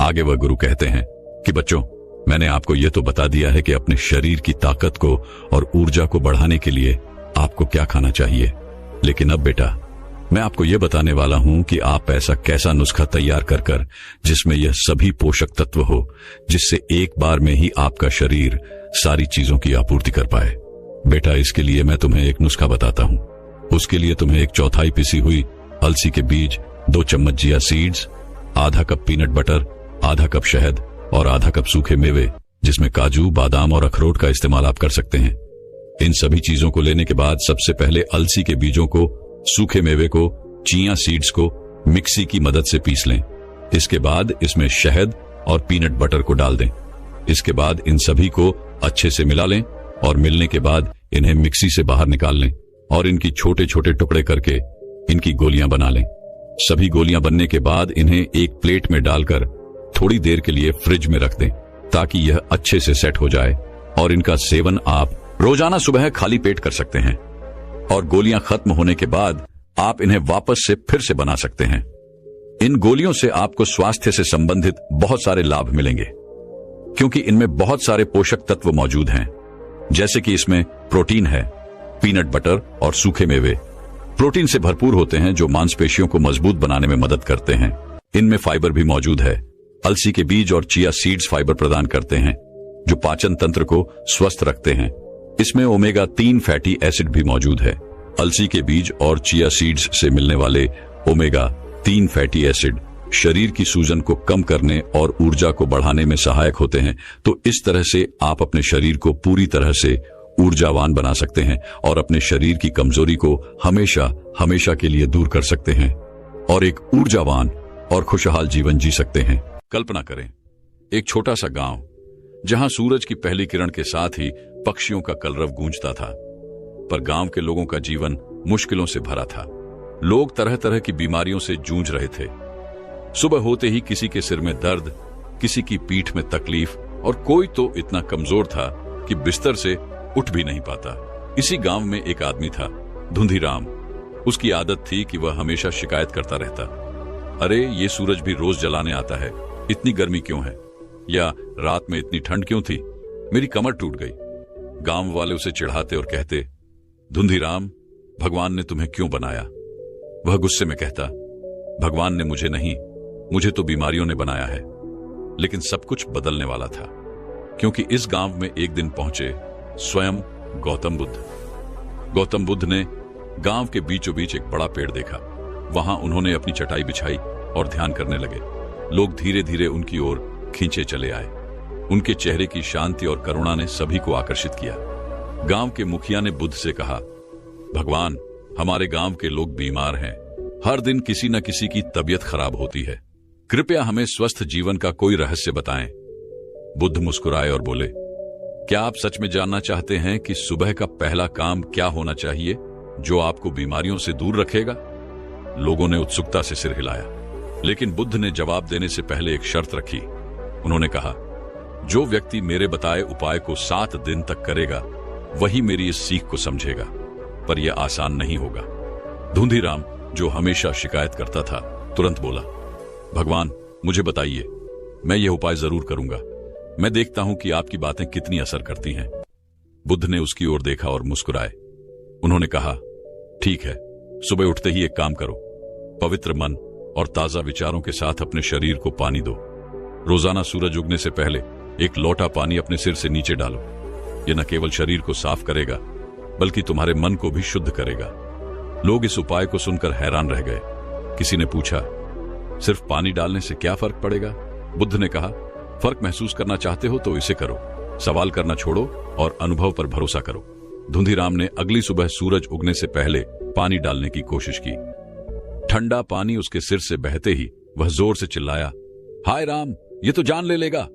आगे वह गुरु कहते हैं कि बच्चों, मैंने आपको यह तो बता दिया है कि अपने शरीर की ताकत को और ऊर्जा को बढ़ाने के लिए आपको क्या खाना चाहिए, लेकिन अब बेटा, मैं आपको यह बताने वाला हूं कि आप ऐसा कैसा नुस्खा तैयार कर जिसमें यह सभी पोषक तत्व हो, जिससे एक बार में ही आपका शरीर सारी चीजों की आपूर्ति कर पाए। बेटा, इसके लिए मैं तुम्हें एक नुस्खा बताता हूं। उसके लिए तुम्हें 1/4 पिसी हुई अलसी के बीज, 2 चम्मच चिया सीड्स, आधा कप पीनट बटर, आधा कप शहद और आधा कप सूखे मेवे, जिसमें काजू, बादाम और अखरोट का इस्तेमाल आप कर सकते हैं। इन सभी चीजों को लेने के बाद सबसे पहले अलसी के बीजों को, सूखे मेवे को, चिया सीड्स को मिक्सी की मदद से पीस लें। इसके बाद इसमें शहद और पीनट बटर को डाल दें। इसके बाद इन सभी को अच्छे से मिला लें और मिलने के बाद इन्हें मिक्सी से बाहर निकाल लें और इनकी छोटे छोटे टुकड़े करके इनकी गोलियां बना लें। सभी गोलियां बनने के बाद इन्हें एक प्लेट में डालकर थोड़ी देर के लिए फ्रिज में रख दें, ताकि यह अच्छे से सेट हो जाए, और इनका सेवन आप रोजाना सुबह खाली पेट कर सकते हैं। और गोलियां खत्म होने के बाद आप इन्हें वापस से फिर से बना सकते हैं। इन गोलियों से आपको स्वास्थ्य से संबंधित बहुत सारे लाभ मिलेंगे, क्योंकि इनमें बहुत सारे पोषक तत्व मौजूद हैं, जैसे कि इसमें प्रोटीन है। पीनट बटर और सूखे मेवे प्रोटीन से भरपूर होते हैं, जो मांसपेशियों को मजबूत बनाने में मदद करते हैं। इनमें फाइबर भी मौजूद है। अलसी के बीज और चिया सीड्स फाइबर प्रदान करते हैं, जो पाचन तंत्र को स्वस्थ रखते हैं। इसमें ओमेगा 3 फैटी एसिड भी मौजूद है। अलसी के बीज और चिया सीड्स से मिलने वाले ओमेगा 3 फैटी एसिड शरीर की सूजन को कम करने और ऊर्जा को बढ़ाने में सहायक होते हैं। तो इस तरह से आप अपने शरीर को पूरी तरह से ऊर्जावान बना सकते हैं और अपने शरीर की कमजोरी को हमेशा हमेशा के लिए दूर कर सकते हैं और एक ऊर्जावान और खुशहाल जीवन जी सकते हैं। कल्पना करें, एक छोटा सा गांव जहां सूरज की पहली किरण के साथ ही पक्षियों का कलरव गूंजता था, पर गांव के लोगों का जीवन मुश्किलों से भरा था। लोग तरह तरह की बीमारियों से जूझ रहे थे। सुबह होते ही किसी के सिर में दर्द, किसी की पीठ में तकलीफ और कोई तो इतना कमजोर था कि बिस्तर से उठ भी नहीं पाता। इसी गांव में एक आदमी था, धुंधीराम। उसकी आदत थी कि वह हमेशा शिकायत करता रहता। अरे ये सूरज भी रोज जलाने आता है, इतनी गर्मी क्यों है, या रात में इतनी ठंड क्यों थी, मेरी कमर टूट गई। गांव वाले उसे चिढ़ाते और कहते, धुंधीराम, भगवान ने तुम्हें क्यों बनाया? वह गुस्से में कहता, भगवान ने मुझे नहीं, मुझे तो बीमारियों ने बनाया है। लेकिन सब कुछ बदलने वाला था, क्योंकि इस गांव में एक दिन पहुंचे स्वयं गौतम बुद्ध। गौतम बुद्ध ने गांव के बीचों बीच एक बड़ा पेड़ देखा। वहां उन्होंने अपनी चटाई बिछाई और ध्यान करने लगे। लोग धीरे धीरे उनकी ओर खींचे चले आए। उनके चेहरे की शांति और करुणा ने सभी को आकर्षित किया। गांव के मुखिया ने बुद्ध से कहा, भगवान, हमारे गांव के लोग बीमार हैं, हर दिन किसी न किसी की तबीयत खराब होती है, कृपया हमें स्वस्थ जीवन का कोई रहस्य बताएं। बुद्ध मुस्कुराए और बोले, क्या आप सच में जानना चाहते हैं कि सुबह का पहला काम क्या होना चाहिए जो आपको बीमारियों से दूर रखेगा? लोगों ने उत्सुकता से सिर हिलाया, लेकिन बुद्ध ने जवाब देने से पहले एक शर्त रखी। उन्होंने कहा, जो व्यक्ति मेरे बताए उपाय को 7 दिन तक करेगा वही मेरी इस सीख को समझेगा, पर यह आसान नहीं होगा। धुंधीराम, जो हमेशा शिकायत करता था, तुरंत बोला, भगवान मुझे बताइए, मैं यह उपाय जरूर करूंगा। मैं देखता हूं कि आपकी बातें कितनी असर करती हैं। बुद्ध ने उसकी ओर देखा और मुस्कुराए। उन्होंने कहा, ठीक है, सुबह उठते ही एक काम करो, पवित्र मन और ताजा विचारों के साथ अपने शरीर को पानी दो। रोजाना सूरज उगने से पहले एक लोटा पानी अपने सिर से नीचे डालो। यह न केवल शरीर को साफ करेगा बल्कि तुम्हारे मन को भी शुद्ध करेगा। लोग इस उपाय को सुनकर हैरान रह गए। किसी ने पूछा, सिर्फ पानी डालने से क्या फर्क पड़ेगा? बुद्ध ने कहा, फर्क महसूस करना चाहते हो तो इसे करो, सवाल करना छोड़ो और अनुभव पर भरोसा करो। धुंधीराम ने अगली सुबह सूरज उगने से पहले पानी डालने की कोशिश की। ठंडा पानी उसके सिर से बहते ही वह जोर से चिल्लाया, हाय राम, ये तो जान ले लेगा।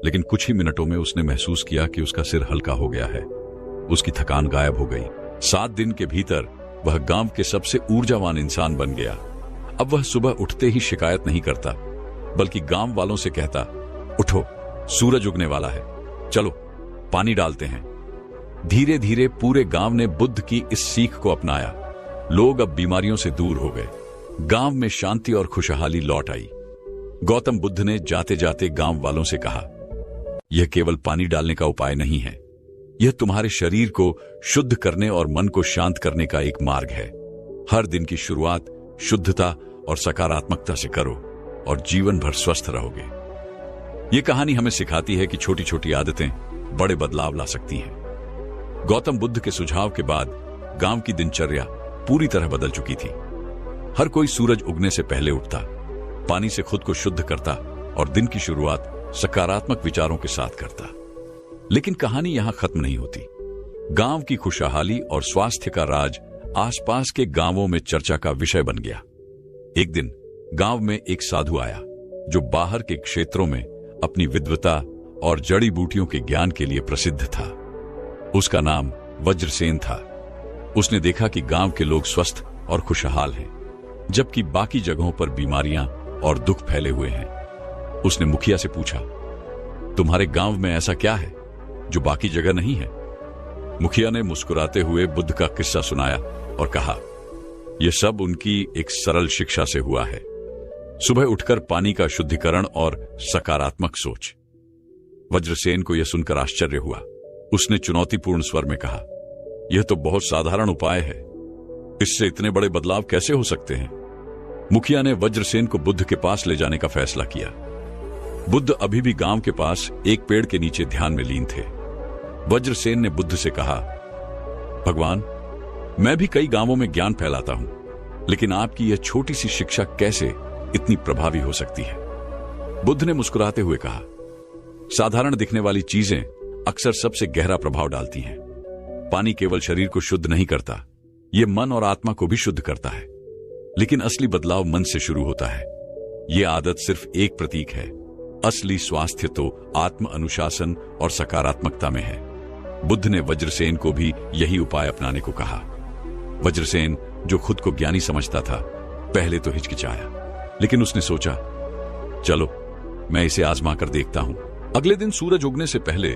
लेकिन कुछ ही मिनटों में उसने महसूस किया कि उसका सिर हल्का हो गया है। उसकी थकान गायब हो गई। 7 दिन के भीतर वह गांव के सबसे ऊर्जावान इंसान बन गया। अब वह सुबह उठते ही शिकायत नहीं करता, बल्कि गांव वालों से कहता, उठो, सूरज उगने वाला है, चलो पानी डालते हैं। धीरे धीरे पूरे गांव ने बुद्ध की इस सीख को अपनाया। लोग अब बीमारियों से दूर हो गए। गांव में शांति और खुशहाली लौट आई। गौतम बुद्ध ने जाते जाते गांव वालों से कहा, यह केवल पानी डालने का उपाय नहीं है, यह तुम्हारे शरीर को शुद्ध करने और मन को शांत करने का एक मार्ग है। हर दिन की शुरुआत शुद्धता और सकारात्मकता से करो और जीवन भर स्वस्थ रहोगे। यह कहानी हमें सिखाती है कि छोटी छोटी आदतें बड़े बदलाव ला सकती हैं। गौतम बुद्ध के सुझाव के बाद गांव की दिनचर्या पूरी तरह बदल चुकी थी। हर कोई सूरज उगने से पहले उठता, पानी से खुद को शुद्ध करता और दिन की शुरुआत सकारात्मक विचारों के साथ करता। लेकिन कहानी यहां खत्म नहीं होती। गांव की खुशहाली और स्वास्थ्य का राज आसपास के गांवों में चर्चा का विषय बन गया। एक दिन गांव में एक साधु आया जो बाहर के क्षेत्रों में अपनी विद्वता और जड़ी बूटियों के ज्ञान के लिए प्रसिद्ध था। उसका नाम वज्रसेन था। उसने देखा कि गांव के लोग स्वस्थ और खुशहाल हैं, जबकि बाकी जगहों पर बीमारियां और दुख फैले हुए हैं। उसने मुखिया से पूछा, तुम्हारे गांव में ऐसा क्या है जो बाकी जगह नहीं है? मुखिया ने मुस्कुराते हुए बुद्ध का किस्सा सुनाया और कहा, यह सब उनकी एक सरल शिक्षा से हुआ है, सुबह उठकर पानी का शुद्धिकरण और सकारात्मक सोच। वज्रसेन को यह सुनकर आश्चर्य हुआ। उसने चुनौतीपूर्ण स्वर में कहा, यह तो बहुत साधारण उपाय है, इससे इतने बड़े बदलाव कैसे हो सकते हैं? मुखिया ने वज्रसेन को बुद्ध के पास ले जाने का फैसला किया। बुद्ध अभी भी गांव के पास एक पेड़ के नीचे ध्यान में लीन थे। वज्रसेन ने बुद्ध से कहा, भगवान, मैं भी कई गांवों में ज्ञान फैलाता हूं, लेकिन आपकी यह छोटी सी शिक्षा कैसे इतनी प्रभावी हो सकती है? बुद्ध ने मुस्कुराते हुए कहा, साधारण दिखने वाली चीजें अक्सर सबसे गहरा प्रभाव डालती हैं। पानी केवल शरीर को शुद्ध नहीं करता, यह मन और आत्मा को भी शुद्ध करता है। लेकिन असली बदलाव मन से शुरू होता है। यह आदत सिर्फ एक प्रतीक है, असली स्वास्थ्य तो आत्म अनुशासन और सकारात्मकता में है। बुद्ध ने वज्रसेन को भी यही उपाय अपनाने को कहा। वज्रसेन, जो खुद को ज्ञानी समझता था, पहले तो हिचकिचाया, लेकिन उसने सोचा, चलो मैं इसे आजमा कर देखता हूं। अगले दिन सूरज उगने से पहले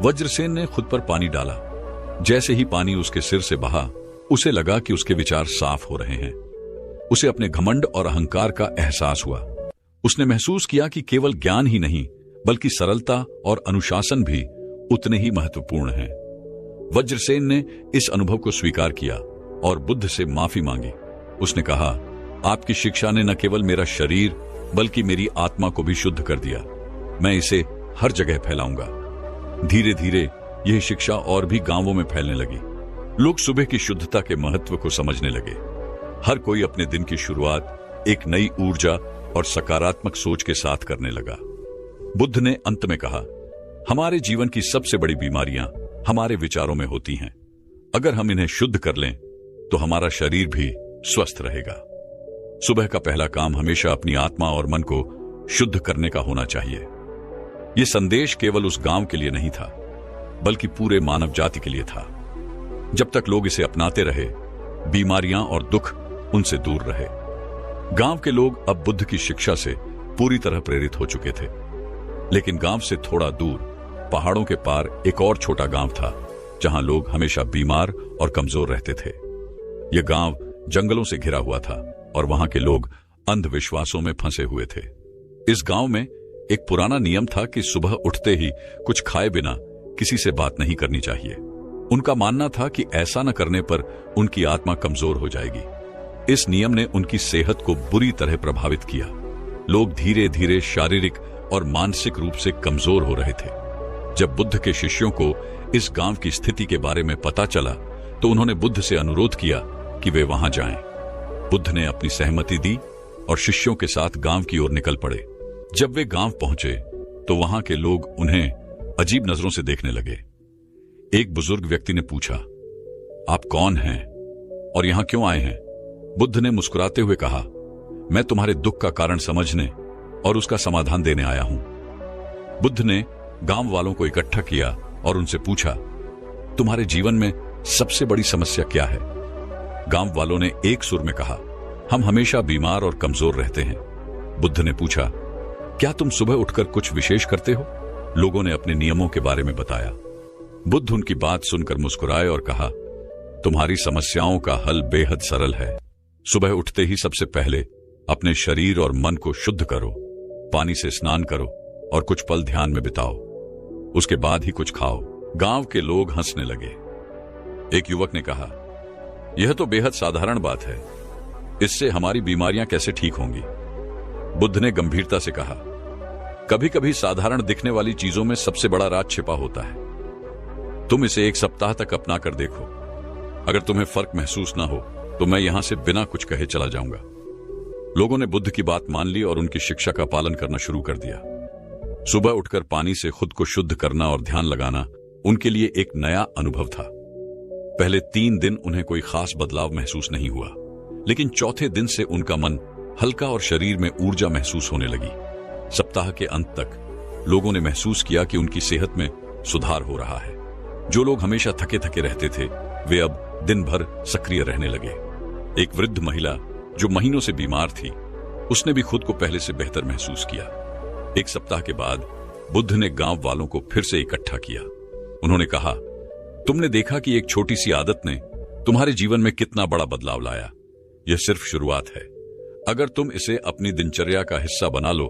वज्रसेन ने खुद पर पानी डाला। जैसे ही पानी उसके सिर से बहा, उसे लगा कि उसके विचार साफ हो रहे हैं। उसे अपने घमंड और अहंकार का एहसास हुआ। उसने महसूस किया कि केवल ज्ञान ही नहीं, बल्कि सरलता और अनुशासन भी उतने ही महत्वपूर्ण हैं। वज्रसेन ने इस अनुभव को स्वीकार किया और बुद्ध से माफी मांगी। उसने कहा, आपकी शिक्षा ने न केवल मेरा शरीर बल्कि मेरी आत्मा को भी शुद्ध कर दिया। मैं इसे हर जगह फैलाऊंगा। धीरे धीरे यह शिक्षा और भी गांवों में फैलने लगी। लोग सुबह की शुद्धता के महत्व को समझने लगे। हर कोई अपने दिन की शुरुआत एक नई ऊर्जा और सकारात्मक सोच के साथ करने लगा। बुद्ध ने अंत में कहा, हमारे जीवन की सबसे बड़ी बीमारियां हमारे विचारों में होती हैं। अगर हम इन्हें शुद्ध कर लें तो हमारा शरीर भी स्वस्थ रहेगा। सुबह का पहला काम हमेशा अपनी आत्मा और मन को शुद्ध करने का होना चाहिए। यह संदेश केवल उस गांव के लिए नहीं था, बल्कि पूरे मानव जाति के लिए था। जब तक लोग इसे अपनाते रहे, बीमारियां और दुख उनसे दूर रहे। गांव के लोग अब बुद्ध की शिक्षा से पूरी तरह प्रेरित हो चुके थे। लेकिन गांव से थोड़ा दूर पहाड़ों के पार एक और छोटा गांव था, जहां लोग हमेशा बीमार और कमजोर रहते थे। यह गांव जंगलों से घिरा हुआ था और वहां के लोग अंधविश्वासों में फंसे हुए थे। इस गांव में एक पुराना नियम था कि सुबह उठते ही कुछ खाए बिना किसी से बात नहीं करनी चाहिए। उनका मानना था कि ऐसा न करने पर उनकी आत्मा कमजोर हो जाएगी। इस नियम ने उनकी सेहत को बुरी तरह प्रभावित किया। लोग धीरे धीरे शारीरिक और मानसिक रूप से कमजोर हो रहे थे। जब बुद्ध के शिष्यों को इस गांव की स्थिति के बारे में पता चला तो उन्होंने बुद्ध से अनुरोध किया कि वे वहां जाएं। बुद्ध ने अपनी सहमति दी और शिष्यों के साथ गांव की ओर निकल पड़े। जब वे गांव पहुंचे तो वहां के लोग उन्हें अजीब नजरों से देखने लगे। एक बुजुर्ग व्यक्ति ने पूछा, आप कौन हैं और यहां क्यों आए हैं? बुद्ध ने मुस्कुराते हुए कहा, मैं तुम्हारे दुख का कारण समझने और उसका समाधान देने आया हूं। बुद्ध ने गांव वालों को इकट्ठा किया और उनसे पूछा, तुम्हारे जीवन में सबसे बड़ी समस्या क्या है? गांव वालों ने एक सुर में कहा, हम हमेशा बीमार और कमजोर रहते हैं। बुद्ध ने पूछा, क्या तुम सुबह उठकर कुछ विशेष करते हो? लोगों ने अपने नियमों के बारे में बताया। बुद्ध उनकी बात सुनकर मुस्कुराए और कहा, तुम्हारी समस्याओं का हल बेहद सरल है। सुबह उठते ही सबसे पहले अपने शरीर और मन को शुद्ध करो, पानी से स्नान करो और कुछ पल ध्यान में बिताओ। उसके बाद ही कुछ खाओ। गांव के लोग हंसने लगे। एक युवक ने कहा, यह तो बेहद साधारण बात है, इससे हमारी बीमारियां कैसे ठीक होंगी? बुद्ध ने गंभीरता से कहा, कभी कभी साधारण दिखने वाली चीजों में सबसे बड़ा राज छिपा होता है। तुम इसे एक सप्ताह तक अपना कर देखो। अगर तुम्हें फर्क महसूस ना हो तो मैं यहां से बिना कुछ कहे चला जाऊंगा। लोगों ने बुद्ध की बात मान ली और उनकी शिक्षा का पालन करना शुरू कर दिया। सुबह उठकर पानी से खुद को शुद्ध करना और ध्यान लगाना उनके लिए एक नया अनुभव था। पहले 3 दिन उन्हें कोई खास बदलाव महसूस नहीं हुआ, लेकिन चौथे दिन से उनका मन हल्का और शरीर में ऊर्जा महसूस होने लगी। सप्ताह के अंत तक लोगों ने महसूस किया कि उनकी सेहत में सुधार हो रहा है। जो लोग हमेशा थके थके रहते थे, वे अब दिन भर सक्रिय रहने लगे। एक वृद्ध महिला जो महीनों से बीमार थी, उसने भी खुद को पहले से बेहतर महसूस किया। एक सप्ताह के बाद बुद्ध ने गांव वालों को फिर से इकट्ठा किया। उन्होंने कहा, तुमने देखा कि एक छोटी सी आदत ने तुम्हारे जीवन में कितना बड़ा बदलाव लाया। यह सिर्फ शुरुआत है। अगर तुम इसे अपनी दिनचर्या का हिस्सा बना लो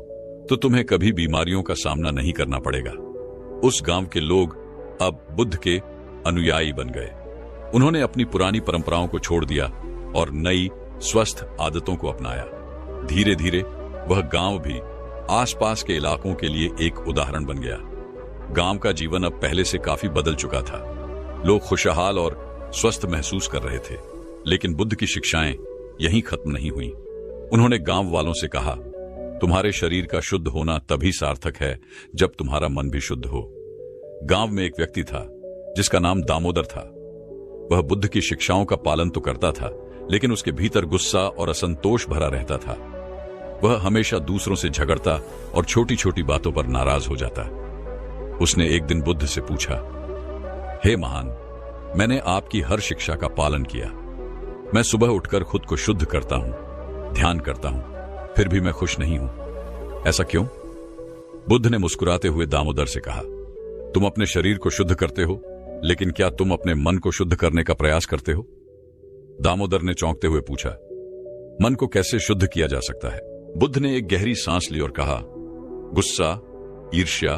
तो तुम्हें कभी बीमारियों का सामना नहीं करना पड़ेगा। उस गांव के लोग अब बुद्ध के अनुयायी बन गए। उन्होंने अपनी पुरानी परंपराओं को छोड़ दिया और नई स्वस्थ आदतों को अपनाया। धीरे धीरे वह गांव भी आसपास के इलाकों के लिए एक उदाहरण बन गया। गांव का जीवन अब पहले से काफी बदल चुका था। लोग खुशहाल और स्वस्थ महसूस कर रहे थे। लेकिन बुद्ध की शिक्षाएं यहीं खत्म नहीं हुई। उन्होंने गांव वालों से कहा, तुम्हारे शरीर का शुद्ध होना तभी सार्थक है जब तुम्हारा मन भी शुद्ध हो। गांव में एक व्यक्ति था जिसका नाम दामोदर था। वह बुद्ध की शिक्षाओं का पालन तो करता था, लेकिन उसके भीतर गुस्सा और असंतोष भरा रहता था। वह हमेशा दूसरों से झगड़ता और छोटी छोटी बातों पर नाराज हो जाता। उसने एक दिन बुद्ध से पूछा, हे महान, मैंने आपकी हर शिक्षा का पालन किया। मैं सुबह उठकर खुद को शुद्ध करता हूं, ध्यान करता हूं, फिर भी मैं खुश नहीं हूं। ऐसा क्यों? बुद्ध ने मुस्कुराते हुए दामोदर से कहा, तुम अपने शरीर को शुद्ध करते हो, लेकिन क्या तुम अपने मन को शुद्ध करने का प्रयास करते हो? दामोदर ने चौंकते हुए पूछा, मन को कैसे शुद्ध किया जा सकता है? बुद्ध ने एक गहरी सांस ली और कहा, गुस्सा, ईर्ष्या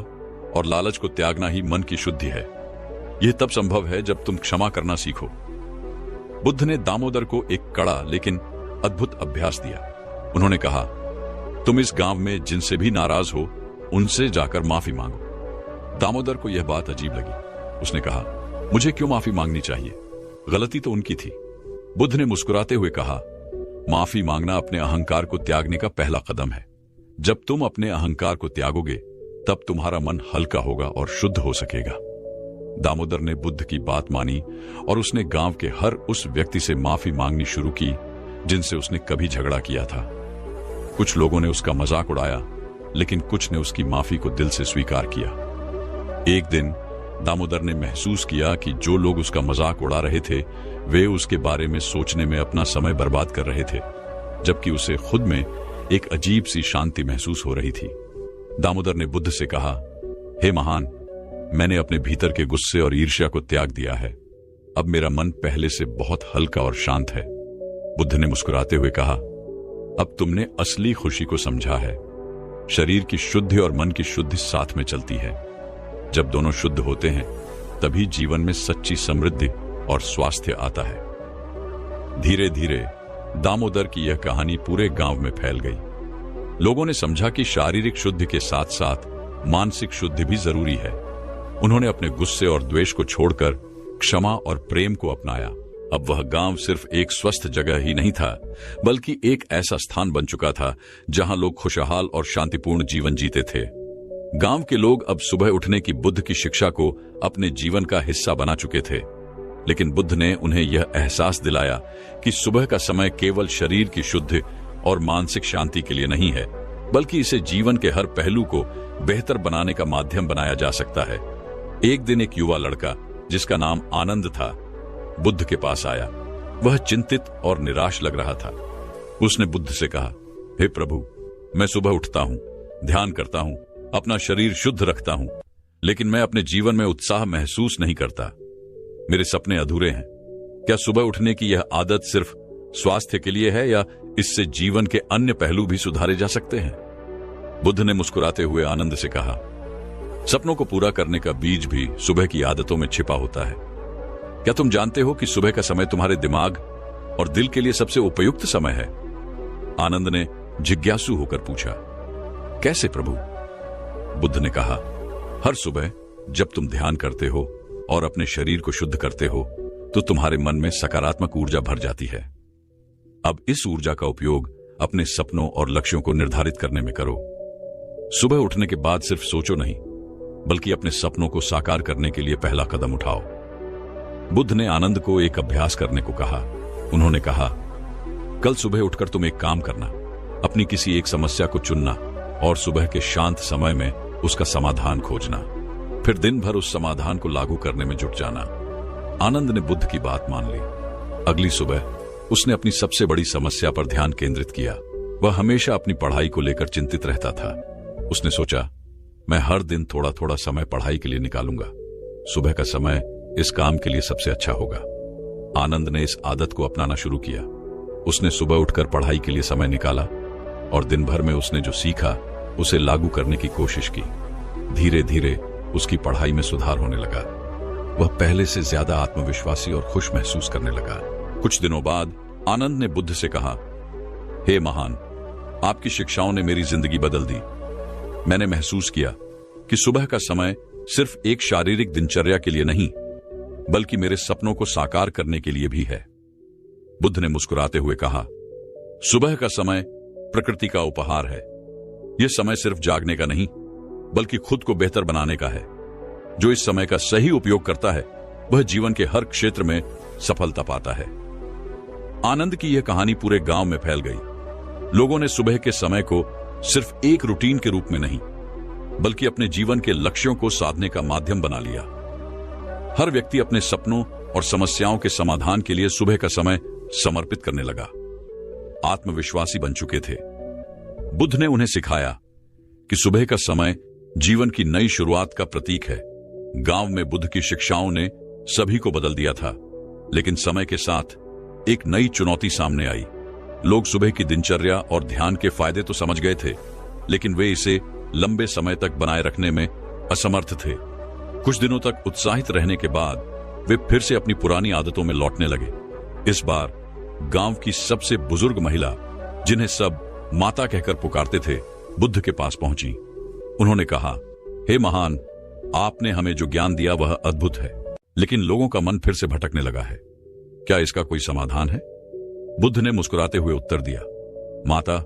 और लालच को त्यागना ही मन की शुद्धि है। यह तब संभव है जब तुम क्षमा करना सीखो। बुद्ध ने दामोदर को एक कड़ा लेकिन अद्भुत अभ्यास दिया। उन्होंने कहा, तुम इस गांव में जिनसे भी नाराज हो उनसे जाकर माफी मांगो। दामोदर को यह बात अजीब लगी। उसने कहा, मुझे क्यों माफी मांगनी चाहिए? गलती तो उनकी थी। बुद्ध ने मुस्कुराते हुए कहा, माफी मांगना अपने अहंकार को त्यागने का पहला कदम है। जब तुम अपने अहंकार को त्यागोगे तब तुम्हारा मन हल्का होगा और शुद्ध हो सकेगा। दामोदर ने बुद्ध की बात मानी और उसने गांव के हर उस व्यक्ति से माफी मांगनी शुरू की जिनसे उसने कभी झगड़ा किया था। कुछ लोगों ने उसका मजाक उड़ाया, लेकिन कुछ ने उसकी माफी को दिल से स्वीकार किया। एक दिन दामोदर ने महसूस किया कि जो लोग उसका मजाक उड़ा रहे थे वे उसके बारे में सोचने में अपना समय बर्बाद कर रहे थे, जबकि उसे खुद में एक अजीब सी शांति महसूस हो रही थी। दामोदर ने बुद्ध से कहा, हे महान, मैंने अपने भीतर के गुस्से और ईर्ष्या को त्याग दिया है। अब मेरा मन पहले से बहुत हल्का और शांत है। बुद्ध ने मुस्कुराते हुए कहा, अब तुमने असली खुशी को समझा है। शरीर की शुद्धि और मन की शुद्धि साथ में चलती है। जब दोनों शुद्ध होते हैं तभी जीवन में सच्ची समृद्धि और स्वास्थ्य आता है। धीरे धीरे दामोदर की यह कहानी पूरे गांव में फैल गई। लोगों ने समझा कि शारीरिक शुद्धि के साथ साथ मानसिक शुद्धि भी जरूरी है। उन्होंने अपने गुस्से और द्वेष को छोड़कर क्षमा और प्रेम को अपनाया। अब वह गांव सिर्फ एक स्वस्थ जगह ही नहीं था, बल्कि एक ऐसा स्थान बन चुका था जहां लोग खुशहाल और शांतिपूर्ण जीवन जीते थे। गांव के लोग अब सुबह उठने की बुद्ध की शिक्षा को अपने जीवन का हिस्सा बना चुके थे, लेकिन बुद्ध ने उन्हें यह एहसास दिलाया कि सुबह का समय केवल शरीर की शुद्धि और मानसिक शांति के लिए नहीं है, बल्कि इसे जीवन के हर पहलू को बेहतर बनाने का माध्यम बनाया जा सकता है। एक दिन एक युवा लड़का जिसका नाम आनंद था बुद्ध के पास आया। वह चिंतित और निराश लग रहा था। उसने बुद्ध से कहा, हे प्रभु, मैं सुबह उठता हूं, ध्यान करता हूं, अपना शरीर शुद्ध रखता हूं, लेकिन मैं अपने जीवन में उत्साह महसूस नहीं करता। मेरे सपने अधूरे हैं। क्या सुबह उठने की यह आदत सिर्फ स्वास्थ्य के लिए है या इससे जीवन के अन्य पहलू भी सुधारे जा सकते हैं? बुद्ध ने मुस्कुराते हुए आनंद से कहा, सपनों को पूरा करने का बीज भी सुबह की आदतों में छिपा होता है। क्या तुम जानते हो कि सुबह का समय तुम्हारे दिमाग और दिल के लिए सबसे उपयुक्त समय है? आनंद ने जिज्ञासु होकर पूछा, कैसे प्रभु? बुद्ध ने कहा, हर सुबह जब तुम ध्यान करते हो और अपने शरीर को शुद्ध करते हो तो तुम्हारे मन में सकारात्मक ऊर्जा भर जाती है। अब इस ऊर्जा का उपयोग अपने सपनों और लक्ष्यों को निर्धारित करने में करो। सुबह उठने के बाद सिर्फ सोचो नहीं, बल्कि अपने सपनों को साकार करने के लिए पहला कदम उठाओ। बुद्ध ने आनंद को एक अभ्यास करने को कहा। उन्होंने कहा, कल सुबह उठकर तुम एक काम करना, अपनी किसी एक समस्या को चुनना और सुबह के शांत समय में उसका समाधान खोजना। फिर दिन भर उस समाधान को लागू करने में जुट जाना। आनंद ने बुद्ध की बात मान ली। अगली सुबह उसने अपनी सबसे बड़ी समस्या पर ध्यान केंद्रित किया। वह हमेशा अपनी पढ़ाई को लेकर चिंतित रहता था। उसने सोचा, मैं हर दिन थोड़ा थोड़ा समय पढ़ाई के लिए निकालूंगा। सुबह का समय इस काम के लिए सबसे अच्छा होगा। आनंद ने इस आदत को अपनाना शुरू किया। उसने सुबह उठकर पढ़ाई के लिए समय निकाला और दिन भर में उसने जो सीखा उसे लागू करने की कोशिश की। धीरे धीरे उसकी पढ़ाई में सुधार होने लगा। वह पहले से ज्यादा आत्मविश्वासी और खुश महसूस करने लगा। कुछ दिनों बाद आनंद ने बुद्ध से कहा, हे महान, आपकी शिक्षाओं ने मेरी जिंदगी बदल दी। मैंने महसूस किया कि सुबह का समय सिर्फ एक शारीरिक दिनचर्या के लिए नहीं, बल्कि मेरे सपनों को साकार करने के लिए भी है। बुद्ध ने मुस्कुराते हुए कहा, सुबह का समय प्रकृति का उपहार है। यह समय सिर्फ जागने का नहीं, बल्कि खुद को बेहतर बनाने का है। जो इस समय का सही उपयोग करता है वह जीवन के हर क्षेत्र में सफलता पाता है। आनंद की यह कहानी पूरे गांव में फैल गई। लोगों ने सुबह के समय को सिर्फ एक रूटीन के रूप में नहीं, बल्कि अपने जीवन के लक्ष्यों को साधने का माध्यम बना लिया। हर व्यक्ति अपने सपनों और समस्याओं के समाधान के लिए सुबह का समय समर्पित करने लगा। आत्मविश्वासी बन चुके थे। बुद्ध ने उन्हें सिखाया कि सुबह का समय जीवन की नई शुरुआत का प्रतीक है। गांव में बुद्ध की शिक्षाओं ने सभी को बदल दिया था, लेकिन समय के साथ एक नई चुनौती सामने आई। लोग सुबह की दिनचर्या और ध्यान के फायदे तो समझ गए थे, लेकिन वे इसे लंबे समय तक बनाए रखने में असमर्थ थे। कुछ दिनों तक उत्साहित रहने के बाद वे फिर से अपनी पुरानी आदतों में लौटने लगे। इस बार गांव की सबसे बुजुर्ग महिला, जिन्हें सब माता कहकर पुकारते थे, बुद्ध के पास पहुंची। उन्होंने कहा, हे महान, आपने हमें जो ज्ञान दिया वह अद्भुत है, लेकिन लोगों का मन फिर से भटकने लगा है। क्या इसका कोई समाधान है? बुद्ध ने मुस्कुराते हुए उत्तर दिया, माता,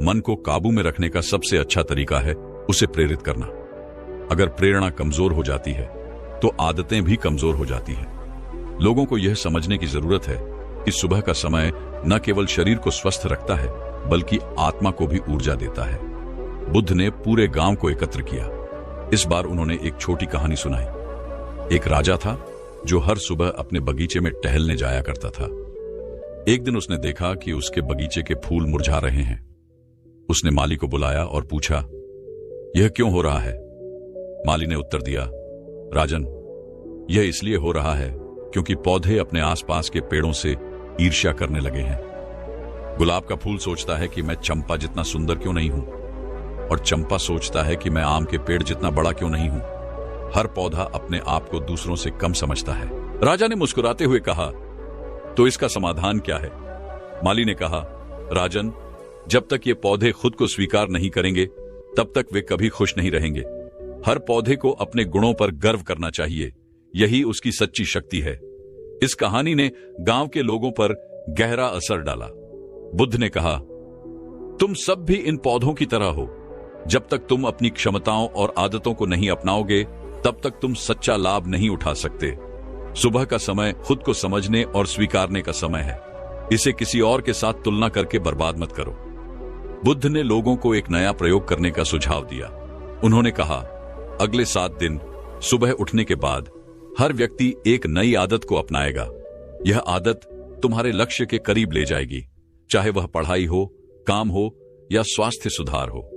मन को काबू में रखने का सबसे अच्छा तरीका है उसे प्रेरित करना। अगर प्रेरणा कमजोर हो जाती है तो आदतें भी कमजोर हो जाती हैं। लोगों को यह समझने की जरूरत है कि सुबह का समय न केवल शरीर को स्वस्थ रखता है, बल्कि आत्मा को भी ऊर्जा देता है। बुद्ध ने पूरे गांव को एकत्र किया। इस बार उन्होंने एक छोटी कहानी सुनाई। एक राजा था जो हर सुबह अपने बगीचे में टहलने जाया करता था। एक दिन उसने देखा कि उसके बगीचे के फूल मुरझा रहे हैं। उसने माली को बुलाया और पूछा, यह क्यों हो रहा है? माली ने उत्तर दिया, राजन, यह इसलिए हो रहा है क्योंकि पौधे अपने आसपास के पेड़ों से ईर्ष्या करने लगे हैं। गुलाब का फूल सोचता है कि मैं चंपा जितना सुंदर क्यों नहीं हूं, और चंपा सोचता है कि मैं आम के पेड़ जितना बड़ा क्यों नहीं हूं। हर पौधा अपने आप को दूसरों से कम समझता है। राजा ने मुस्कुराते हुए कहा, तो इसका समाधान क्या है? माली ने कहा, राजन, जब तक ये पौधे खुद को स्वीकार नहीं करेंगे तब तक वे कभी खुश नहीं रहेंगे। हर पौधे को अपने गुणों पर गर्व करना चाहिए, यही उसकी सच्ची शक्ति है। इस कहानी ने गांव के लोगों पर गहरा असर डाला। बुद्ध ने कहा, तुम सब भी इन पौधों की तरह हो। जब तक तुम अपनी क्षमताओं और आदतों को नहीं अपनाओगे तब तक तुम सच्चा लाभ नहीं उठा सकते। सुबह का समय खुद को समझने और स्वीकारने का समय है। इसे किसी और के साथ तुलना करके बर्बाद मत करो। बुद्ध ने लोगों को एक नया प्रयोग करने का सुझाव दिया। उन्होंने कहा, अगले 7 दिन सुबह उठने के बाद हर व्यक्ति एक नई आदत को अपनाएगा। यह आदत तुम्हारे लक्ष्य के करीब ले जाएगी, चाहे वह पढ़ाई हो, काम हो या स्वास्थ्य सुधार हो।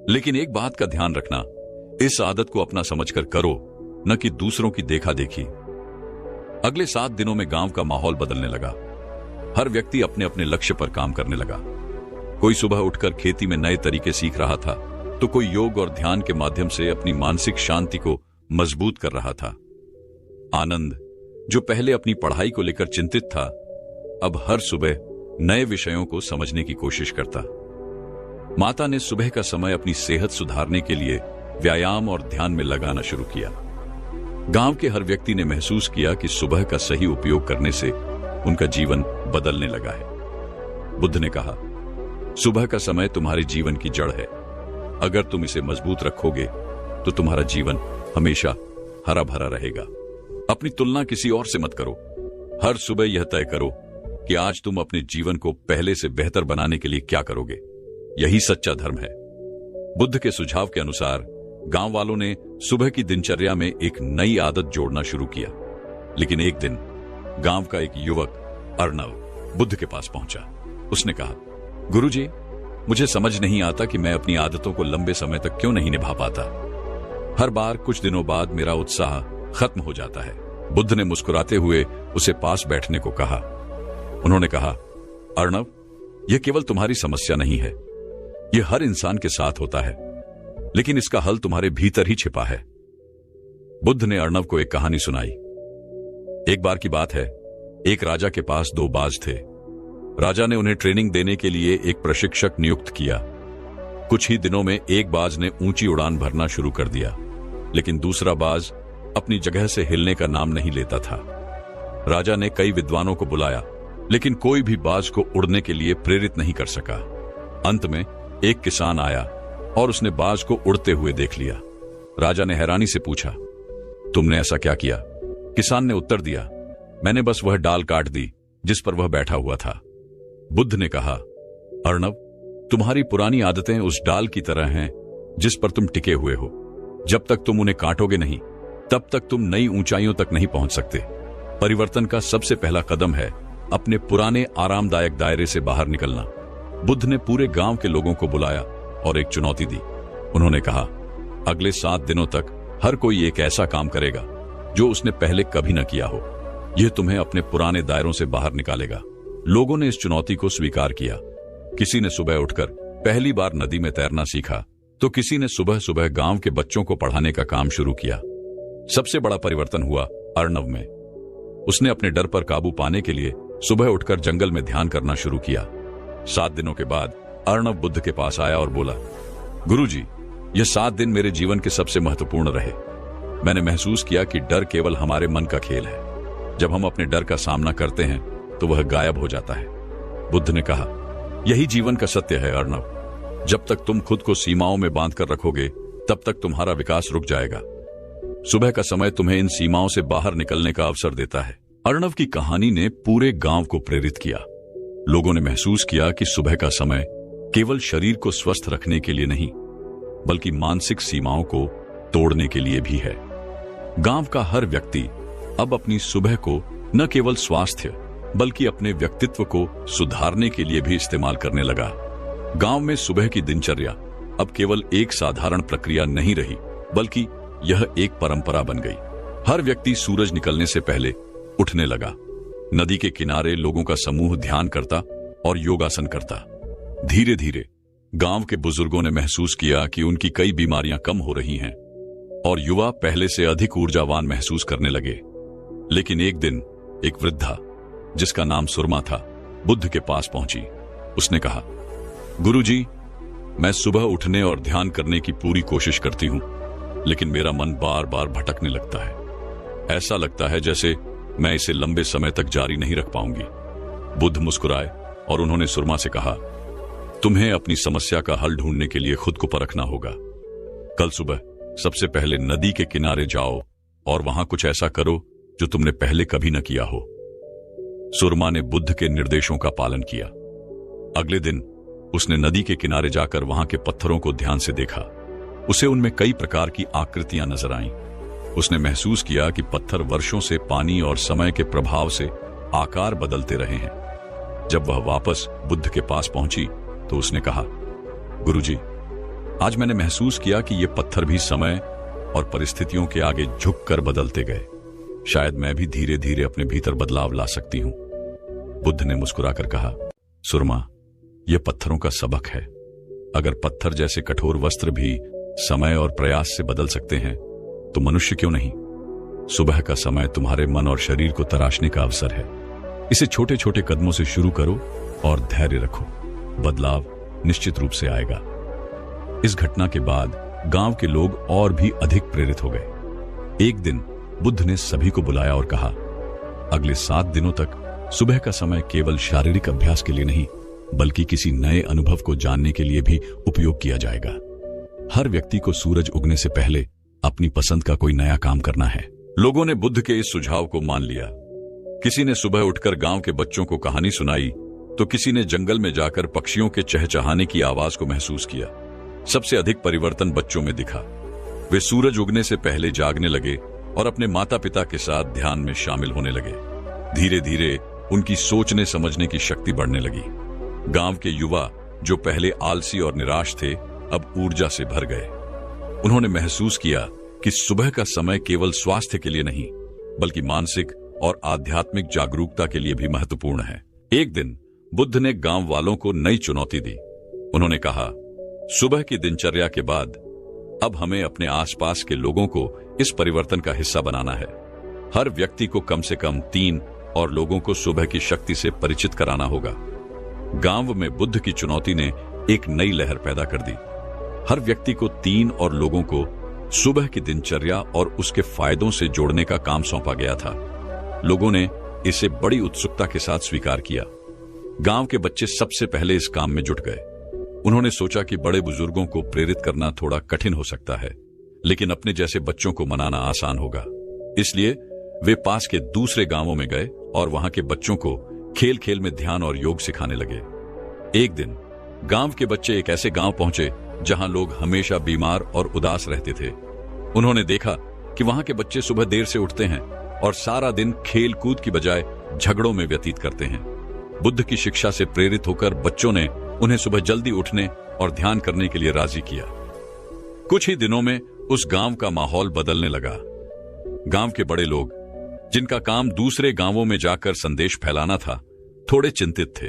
लेकिन एक बात का ध्यान रखना, इस आदत को अपना समझकर करो, न कि दूसरों की देखा देखी। अगले 7 दिनों में गांव का माहौल बदलने लगा। हर व्यक्ति अपने अपने लक्ष्य पर काम करने लगा। कोई सुबह उठकर खेती में नए तरीके सीख रहा था, तो कोई योग और ध्यान के माध्यम से अपनी मानसिक शांति को मजबूत कर रहा था। आनंद, जो पहले अपनी पढ़ाई को लेकर चिंतित था, अब हर सुबह नए विषयों को समझने की कोशिश करता। माता ने सुबह का समय अपनी सेहत सुधारने के लिए व्यायाम और ध्यान में लगाना शुरू किया। गांव के हर व्यक्ति ने महसूस किया कि सुबह का सही उपयोग करने से उनका जीवन बदलने लगा है। बुद्ध ने कहा, सुबह का समय तुम्हारे जीवन की जड़ है। अगर तुम इसे मजबूत रखोगे तो तुम्हारा जीवन हमेशा हरा भरा रहेगा। अपनी तुलना किसी और से मत करो। हर सुबह यह तय करो कि आज तुम अपने जीवन को पहले से बेहतर बनाने के लिए क्या करोगे। यही सच्चा धर्म है। बुद्ध के सुझाव के अनुसार गांव वालों ने सुबह की दिनचर्या में एक नई आदत जोड़ना शुरू किया। लेकिन एक दिन गांव का एक युवक अर्णव बुद्ध के पास पहुंचा। उसने कहा, गुरुजी, मुझे समझ नहीं आता कि मैं अपनी आदतों को लंबे समय तक क्यों नहीं निभा पाता। हर बार कुछ दिनों बाद मेरा उत्साह खत्म हो जाता है। बुद्ध ने मुस्कुराते हुए उसे पास बैठने को कहा। उन्होंने कहा, अर्णव, यह केवल तुम्हारी समस्या नहीं है, यह हर इंसान के साथ होता है, लेकिन इसका हल तुम्हारे भीतर ही छिपा है। बुद्ध ने अर्णव को एक कहानी सुनाई। एक बार की बात है, एक राजा के पास 2 बाज थे। राजा ने उन्हें ट्रेनिंग देने के लिए एक प्रशिक्षक नियुक्त किया। कुछ ही दिनों में एक बाज ने ऊंची उड़ान भरना शुरू कर दिया, लेकिन दूसरा बाज अपनी जगह से हिलने का नाम नहीं लेता था। राजा ने कई विद्वानों को बुलाया, लेकिन कोई भी बाज को उड़ने के लिए प्रेरित नहीं कर सका। अंत में एक किसान आया और उसने बाज को उड़ते हुए देख लिया। राजा ने हैरानी से पूछा, तुमने ऐसा क्या किया? किसान ने उत्तर दिया, मैंने बस वह डाल काट दी जिस पर वह बैठा हुआ था। बुद्ध ने कहा, अर्णव, तुम्हारी पुरानी आदतें उस डाल की तरह हैं जिस पर तुम टिके हुए हो। जब तक तुम उन्हें काटोगे नहीं, तब तक तुम नई ऊंचाइयों तक नहीं पहुंच सकते। परिवर्तन का सबसे पहला कदम है अपने पुराने आरामदायक दायरे से बाहर निकलना। बुद्ध ने पूरे गांव के लोगों को बुलाया और एक चुनौती दी। उन्होंने कहा, अगले 7 दिनों तक हर कोई एक ऐसा काम करेगा जो उसने पहले कभी न किया हो। यह तुम्हें अपने पुराने दायरों से बाहर निकालेगा। लोगों ने इस चुनौती को स्वीकार किया। किसी ने सुबह उठकर पहली बार नदी में तैरना सीखा, तो किसी ने सुबह सुबह गांव के बच्चों को पढ़ाने का काम शुरू किया। सबसे बड़ा परिवर्तन हुआ अर्णव में। उसने अपने डर पर काबू पाने के लिए सुबह उठकर जंगल में ध्यान करना शुरू किया। 7 दिनों के बाद अर्णव बुद्ध के पास आया और बोला, गुरुजी, यह 7 दिन मेरे जीवन के सबसे महत्वपूर्ण रहे। मैंने महसूस किया कि डर केवल हमारे मन का खेल है। जब हम अपने डर का सामना करते हैं तो वह गायब हो जाता है। बुद्ध ने कहा, यही जीवन का सत्य है अर्णव। जब तक तुम खुद को सीमाओं में बांध कर रखोगे, तब तक तुम्हारा विकास रुक जाएगा। सुबह का समय तुम्हें इन सीमाओं से बाहर निकलने का अवसर देता है। अर्णव की कहानी ने पूरे गांव को प्रेरित किया। लोगों ने महसूस किया कि सुबह का समय केवल शरीर को स्वस्थ रखने के लिए नहीं, बल्कि मानसिक सीमाओं को तोड़ने के लिए भी है। गांव का हर व्यक्ति अब अपनी सुबह को न केवल स्वास्थ्य बल्कि अपने व्यक्तित्व को सुधारने के लिए भी इस्तेमाल करने लगा। गांव में सुबह की दिनचर्या अब केवल एक साधारण प्रक्रिया नहीं रही, बल्कि यह एक परंपरा बन गई। हर व्यक्ति सूरज निकलने से पहले उठने लगा। नदी के किनारे लोगों का समूह ध्यान करता और योगासन करता। धीरे धीरे गांव के बुजुर्गों ने महसूस किया कि उनकी कई बीमारियां कम हो रही हैं और युवा पहले से अधिक ऊर्जावान महसूस करने लगे। लेकिन एक दिन एक वृद्धा, जिसका नाम सुरमा था, बुद्ध के पास पहुंची। उसने कहा, गुरुजी, मैं सुबह उठने और ध्यान करने की पूरी कोशिश करती हूं, लेकिन मेरा मन बार बार भटकने लगता है। ऐसा लगता है जैसे मैं इसे लंबे समय तक जारी नहीं रख पाऊंगी। बुद्ध मुस्कुराए और उन्होंने सुरमा से कहा, तुम्हें अपनी समस्या का हल ढूंढने के लिए खुद को परखना होगा। कल सुबह सबसे पहले नदी के किनारे जाओ और वहां कुछ ऐसा करो जो तुमने पहले कभी न किया हो। सुरमा ने बुद्ध के निर्देशों का पालन किया। अगले दिन उसने नदी के किनारे जाकर वहां के पत्थरों को ध्यान से देखा। उसे उनमें कई प्रकार की आकृतियां नजर आईं। उसने महसूस किया कि पत्थर वर्षों से पानी और समय के प्रभाव से आकार बदलते रहे हैं। जब वह वापस बुद्ध के पास पहुंची तो उसने कहा, गुरुजी, आज मैंने महसूस किया कि ये पत्थर भी समय और परिस्थितियों के आगे झुककर बदलते गए। शायद मैं भी धीरे धीरे अपने भीतर बदलाव ला सकती हूं। बुद्ध ने मुस्कुराकर कहा, सुरमा, यह पत्थरों का सबक है। अगर पत्थर जैसे कठोर वस्त्र भी समय और प्रयास से बदल सकते हैं, तो मनुष्य क्यों नहीं। सुबह का समय तुम्हारे मन और शरीर को तराशने का अवसर है। इसे छोटे छोटे कदमों से शुरू करो और धैर्य रखो। बदलाव निश्चित रूप से आएगा। इस घटना के बाद गांव के लोग और भी अधिक प्रेरित हो गए। एक दिन बुद्ध ने सभी को बुलाया और कहा, अगले 7 दिनों तक सुबह का समय केवल शारीरिक अभ्यास के लिए नहीं, बल्कि किसी नए अनुभव को जानने के लिए भी उपयोग किया जाएगा। हर व्यक्ति को सूरज उगने से पहले अपनी पसंद का कोई नया काम करना है। लोगों ने बुद्ध के इस सुझाव को मान लिया। किसी ने सुबह उठकर गांव के बच्चों को कहानी सुनाई, तो किसी ने जंगल में जाकर पक्षियों के चहचहाने की आवाज को महसूस किया। सबसे अधिक परिवर्तन बच्चों में दिखा। वे सूरज उगने से पहले जागने लगे और अपने माता पिता के साथ ध्यान में शामिल होने लगे। धीरे धीरे उनकी सोचने समझने की शक्ति बढ़ने लगी। गांव के युवा, जो पहले आलसी और निराश थे, अब ऊर्जा से भर गए। उन्होंने महसूस किया कि सुबह का समय केवल स्वास्थ्य के लिए नहीं, बल्कि मानसिक और आध्यात्मिक जागरूकता के लिए भी महत्वपूर्ण है। एक दिन बुद्ध ने गांव वालों को नई चुनौती दी। उन्होंने कहा, सुबह की दिनचर्या के बाद अब हमें अपने आसपास के लोगों को इस परिवर्तन का हिस्सा बनाना है। हर व्यक्ति को कम से कम 3 और लोगों को सुबह की शक्ति से परिचित कराना होगा। गांव में बुद्ध की चुनौती ने एक नई लहर पैदा कर दी। हर व्यक्ति को 3 और लोगों को सुबह की दिनचर्या और उसके फायदों से जोड़ने का काम सौंपा गया था। लोगों ने इसे बड़ी उत्सुकता के साथ स्वीकार किया। गांव के बच्चे सबसे पहले इस काम में जुट गए। उन्होंने सोचा कि बड़े बुजुर्गों को प्रेरित करना थोड़ा कठिन हो सकता है, लेकिन अपने जैसे बच्चों को मनाना आसान होगा। इसलिए वे पास के दूसरे गांवों में गए और वहां के बच्चों को खेल खेल में ध्यान और योग सिखाने लगे। एक दिन गांव के बच्चे एक ऐसे गांव पहुंचे जहां लोग हमेशा बीमार और उदास रहते थे। उन्होंने देखा कि वहां के बच्चे सुबह देर से उठते हैं और सारा दिन खेल कूद की बजाय झगड़ों में व्यतीत करते हैं। बुद्ध की शिक्षा से प्रेरित होकर बच्चों ने उन्हें सुबह जल्दी उठने और ध्यान करने के लिए राजी किया। कुछ ही दिनों में उस गांव का माहौल बदलने लगा। गांव के बड़े लोग, जिनका काम दूसरे गांवों में जाकर संदेश फैलाना था, थोड़े चिंतित थे।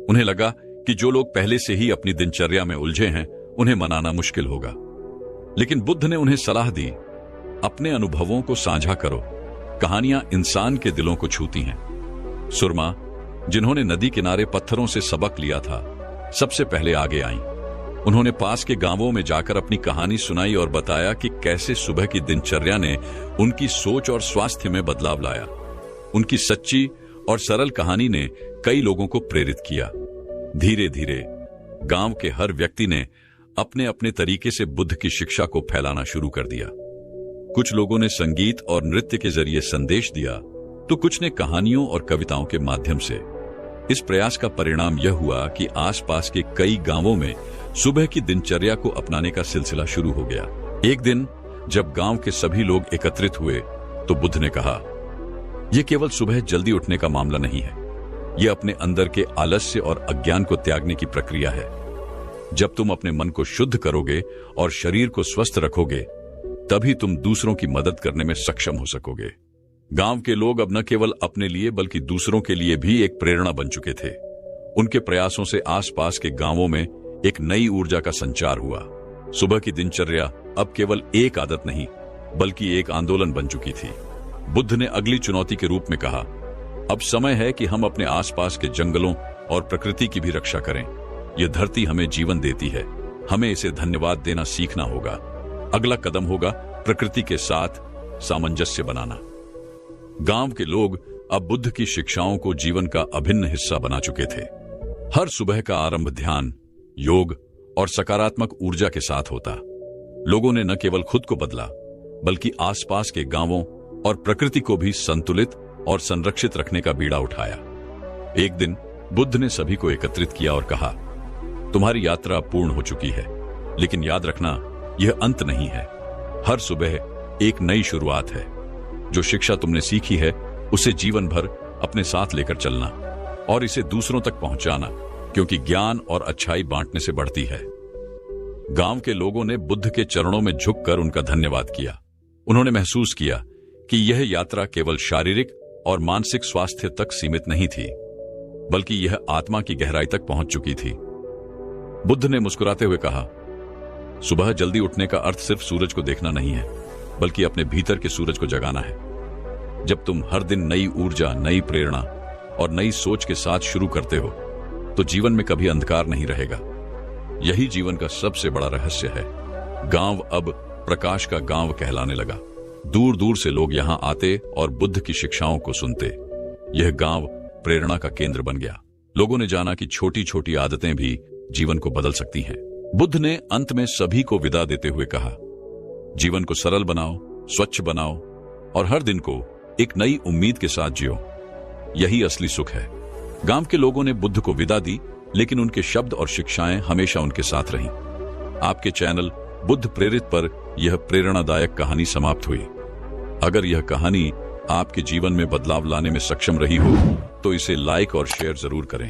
उन्हें लगा कि जो लोग पहले से ही अपनी दिनचर्या में उलझे हैं, उन्हें मनाना मुश्किल होगा। लेकिन बुद्ध ने उन्हें सलाह दी, अपने अनुभवों को साझा करो। कहानियां इंसान के दिलों को छूती हैं। सुरमा, जिन्होंने नदी किनारे पत्थरों से सबक लिया था, सबसे पहले आगे आईं। उन्होंने पास के गांवों में जाकर अपनी कहानी सुनाई और बताया कि कैसे सुबह की दिनचर्या ने उनकी सोच और स्वास्थ्य में बदलाव लाया। उनकी सच्ची और सरल कहानी ने कई लोगों को प्रेरित किया। धीरे धीरे गांव के हर व्यक्ति ने अपने अपने तरीके से बुद्ध की शिक्षा को फैलाना शुरू कर दिया। कुछ लोगों ने संगीत और नृत्य के जरिए संदेश दिया, तो कुछ ने कहानियों और कविताओं के माध्यम से। इस प्रयास का परिणाम यह हुआ कि आसपास के कई गांवों में सुबह की दिनचर्या को अपनाने का सिलसिला शुरू हो गया। एक दिन जब गांव के सभी लोग एकत्रित हुए, तो बुद्ध ने कहा, यह केवल सुबह जल्दी उठने का मामला नहीं है। यह अपने अंदर के आलस्य और अज्ञान को त्यागने की प्रक्रिया है। जब तुम अपने मन को शुद्ध करोगे और शरीर को स्वस्थ रखोगे, तभी तुम दूसरों की मदद करने में सक्षम हो सकोगे। गांव के लोग अब न केवल अपने लिए बल्कि दूसरों के लिए भी एक प्रेरणा बन चुके थे। उनके प्रयासों से आसपास के गांवों में एक नई ऊर्जा का संचार हुआ। सुबह की दिनचर्या अब केवल एक आदत नहीं, बल्कि एक आंदोलन बन चुकी थी। बुद्ध ने अगली चुनौती के रूप में कहा, अब समय है कि हम अपने आसपास के जंगलों और प्रकृति की भी रक्षा करें। यह धरती हमें जीवन देती है, हमें इसे धन्यवाद देना सीखना होगा। अगला कदम होगा प्रकृति के साथ सामंजस्य बनाना। गांव के लोग अब बुद्ध की शिक्षाओं को जीवन का अभिन्न हिस्सा बना चुके थे। हर सुबह का आरंभ ध्यान, योग और सकारात्मक ऊर्जा के साथ होता। लोगों ने न केवल खुद को बदला, बल्कि आसपास के गांवों और प्रकृति को भी संतुलित और संरक्षित रखने का बीड़ा उठाया। एक दिन बुद्ध ने सभी को एकत्रित किया और कहा, तुम्हारी यात्रा पूर्ण हो चुकी है, लेकिन याद रखना, यह अंत नहीं है। हर सुबह एक नई शुरुआत है। जो शिक्षा तुमने सीखी है, उसे जीवन भर अपने साथ लेकर चलना और इसे दूसरों तक पहुंचाना, क्योंकि ज्ञान और अच्छाई बांटने से बढ़ती है। गांव के लोगों ने बुद्ध के चरणों में झुककर उनका धन्यवाद किया। उन्होंने महसूस किया कि यह यात्रा केवल शारीरिक और मानसिक स्वास्थ्य तक सीमित नहीं थी, बल्कि यह आत्मा की गहराई तक पहुंच चुकी थी। बुद्ध ने मुस्कुराते हुए कहा, सुबह जल्दी उठने का अर्थ सिर्फ सूरज को देखना नहीं है, बल्कि अपने भीतर के सूरज को जगाना है। जब तुम हर दिन नई ऊर्जा, नई प्रेरणा और नई सोच के साथ शुरू करते हो, तो जीवन में कभी अंधकार नहीं रहेगा। यही जीवन का सबसे बड़ा रहस्य है। गांव अब प्रकाश का गांव कहलाने लगा। दूर दूर से लोग यहां आते और बुद्ध की शिक्षाओं को सुनते। यह गांव प्रेरणा का केंद्र बन गया। लोगों ने जाना कि छोटी छोटी आदतें भी जीवन को बदल सकती हैं। बुद्ध ने अंत में सभी को विदा देते हुए कहा, जीवन को सरल बनाओ, स्वच्छ बनाओ और हर दिन को एक नई उम्मीद के साथ जियो। यही असली सुख है। गांव के लोगों ने बुद्ध को विदा दी, लेकिन उनके शब्द और शिक्षाएं हमेशा उनके साथ रहीं। आपके चैनल बुद्ध प्रेरित पर यह प्रेरणादायक कहानी समाप्त हुई। अगर यह कहानी आपके जीवन में बदलाव लाने में सक्षम रही हो, तो इसे लाइक और शेयर जरूर करें।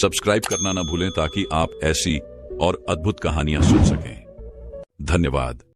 सब्सक्राइब करना ना भूलें, ताकि आप ऐसी और अद्भुत कहानियां सुन सकें। धन्यवाद।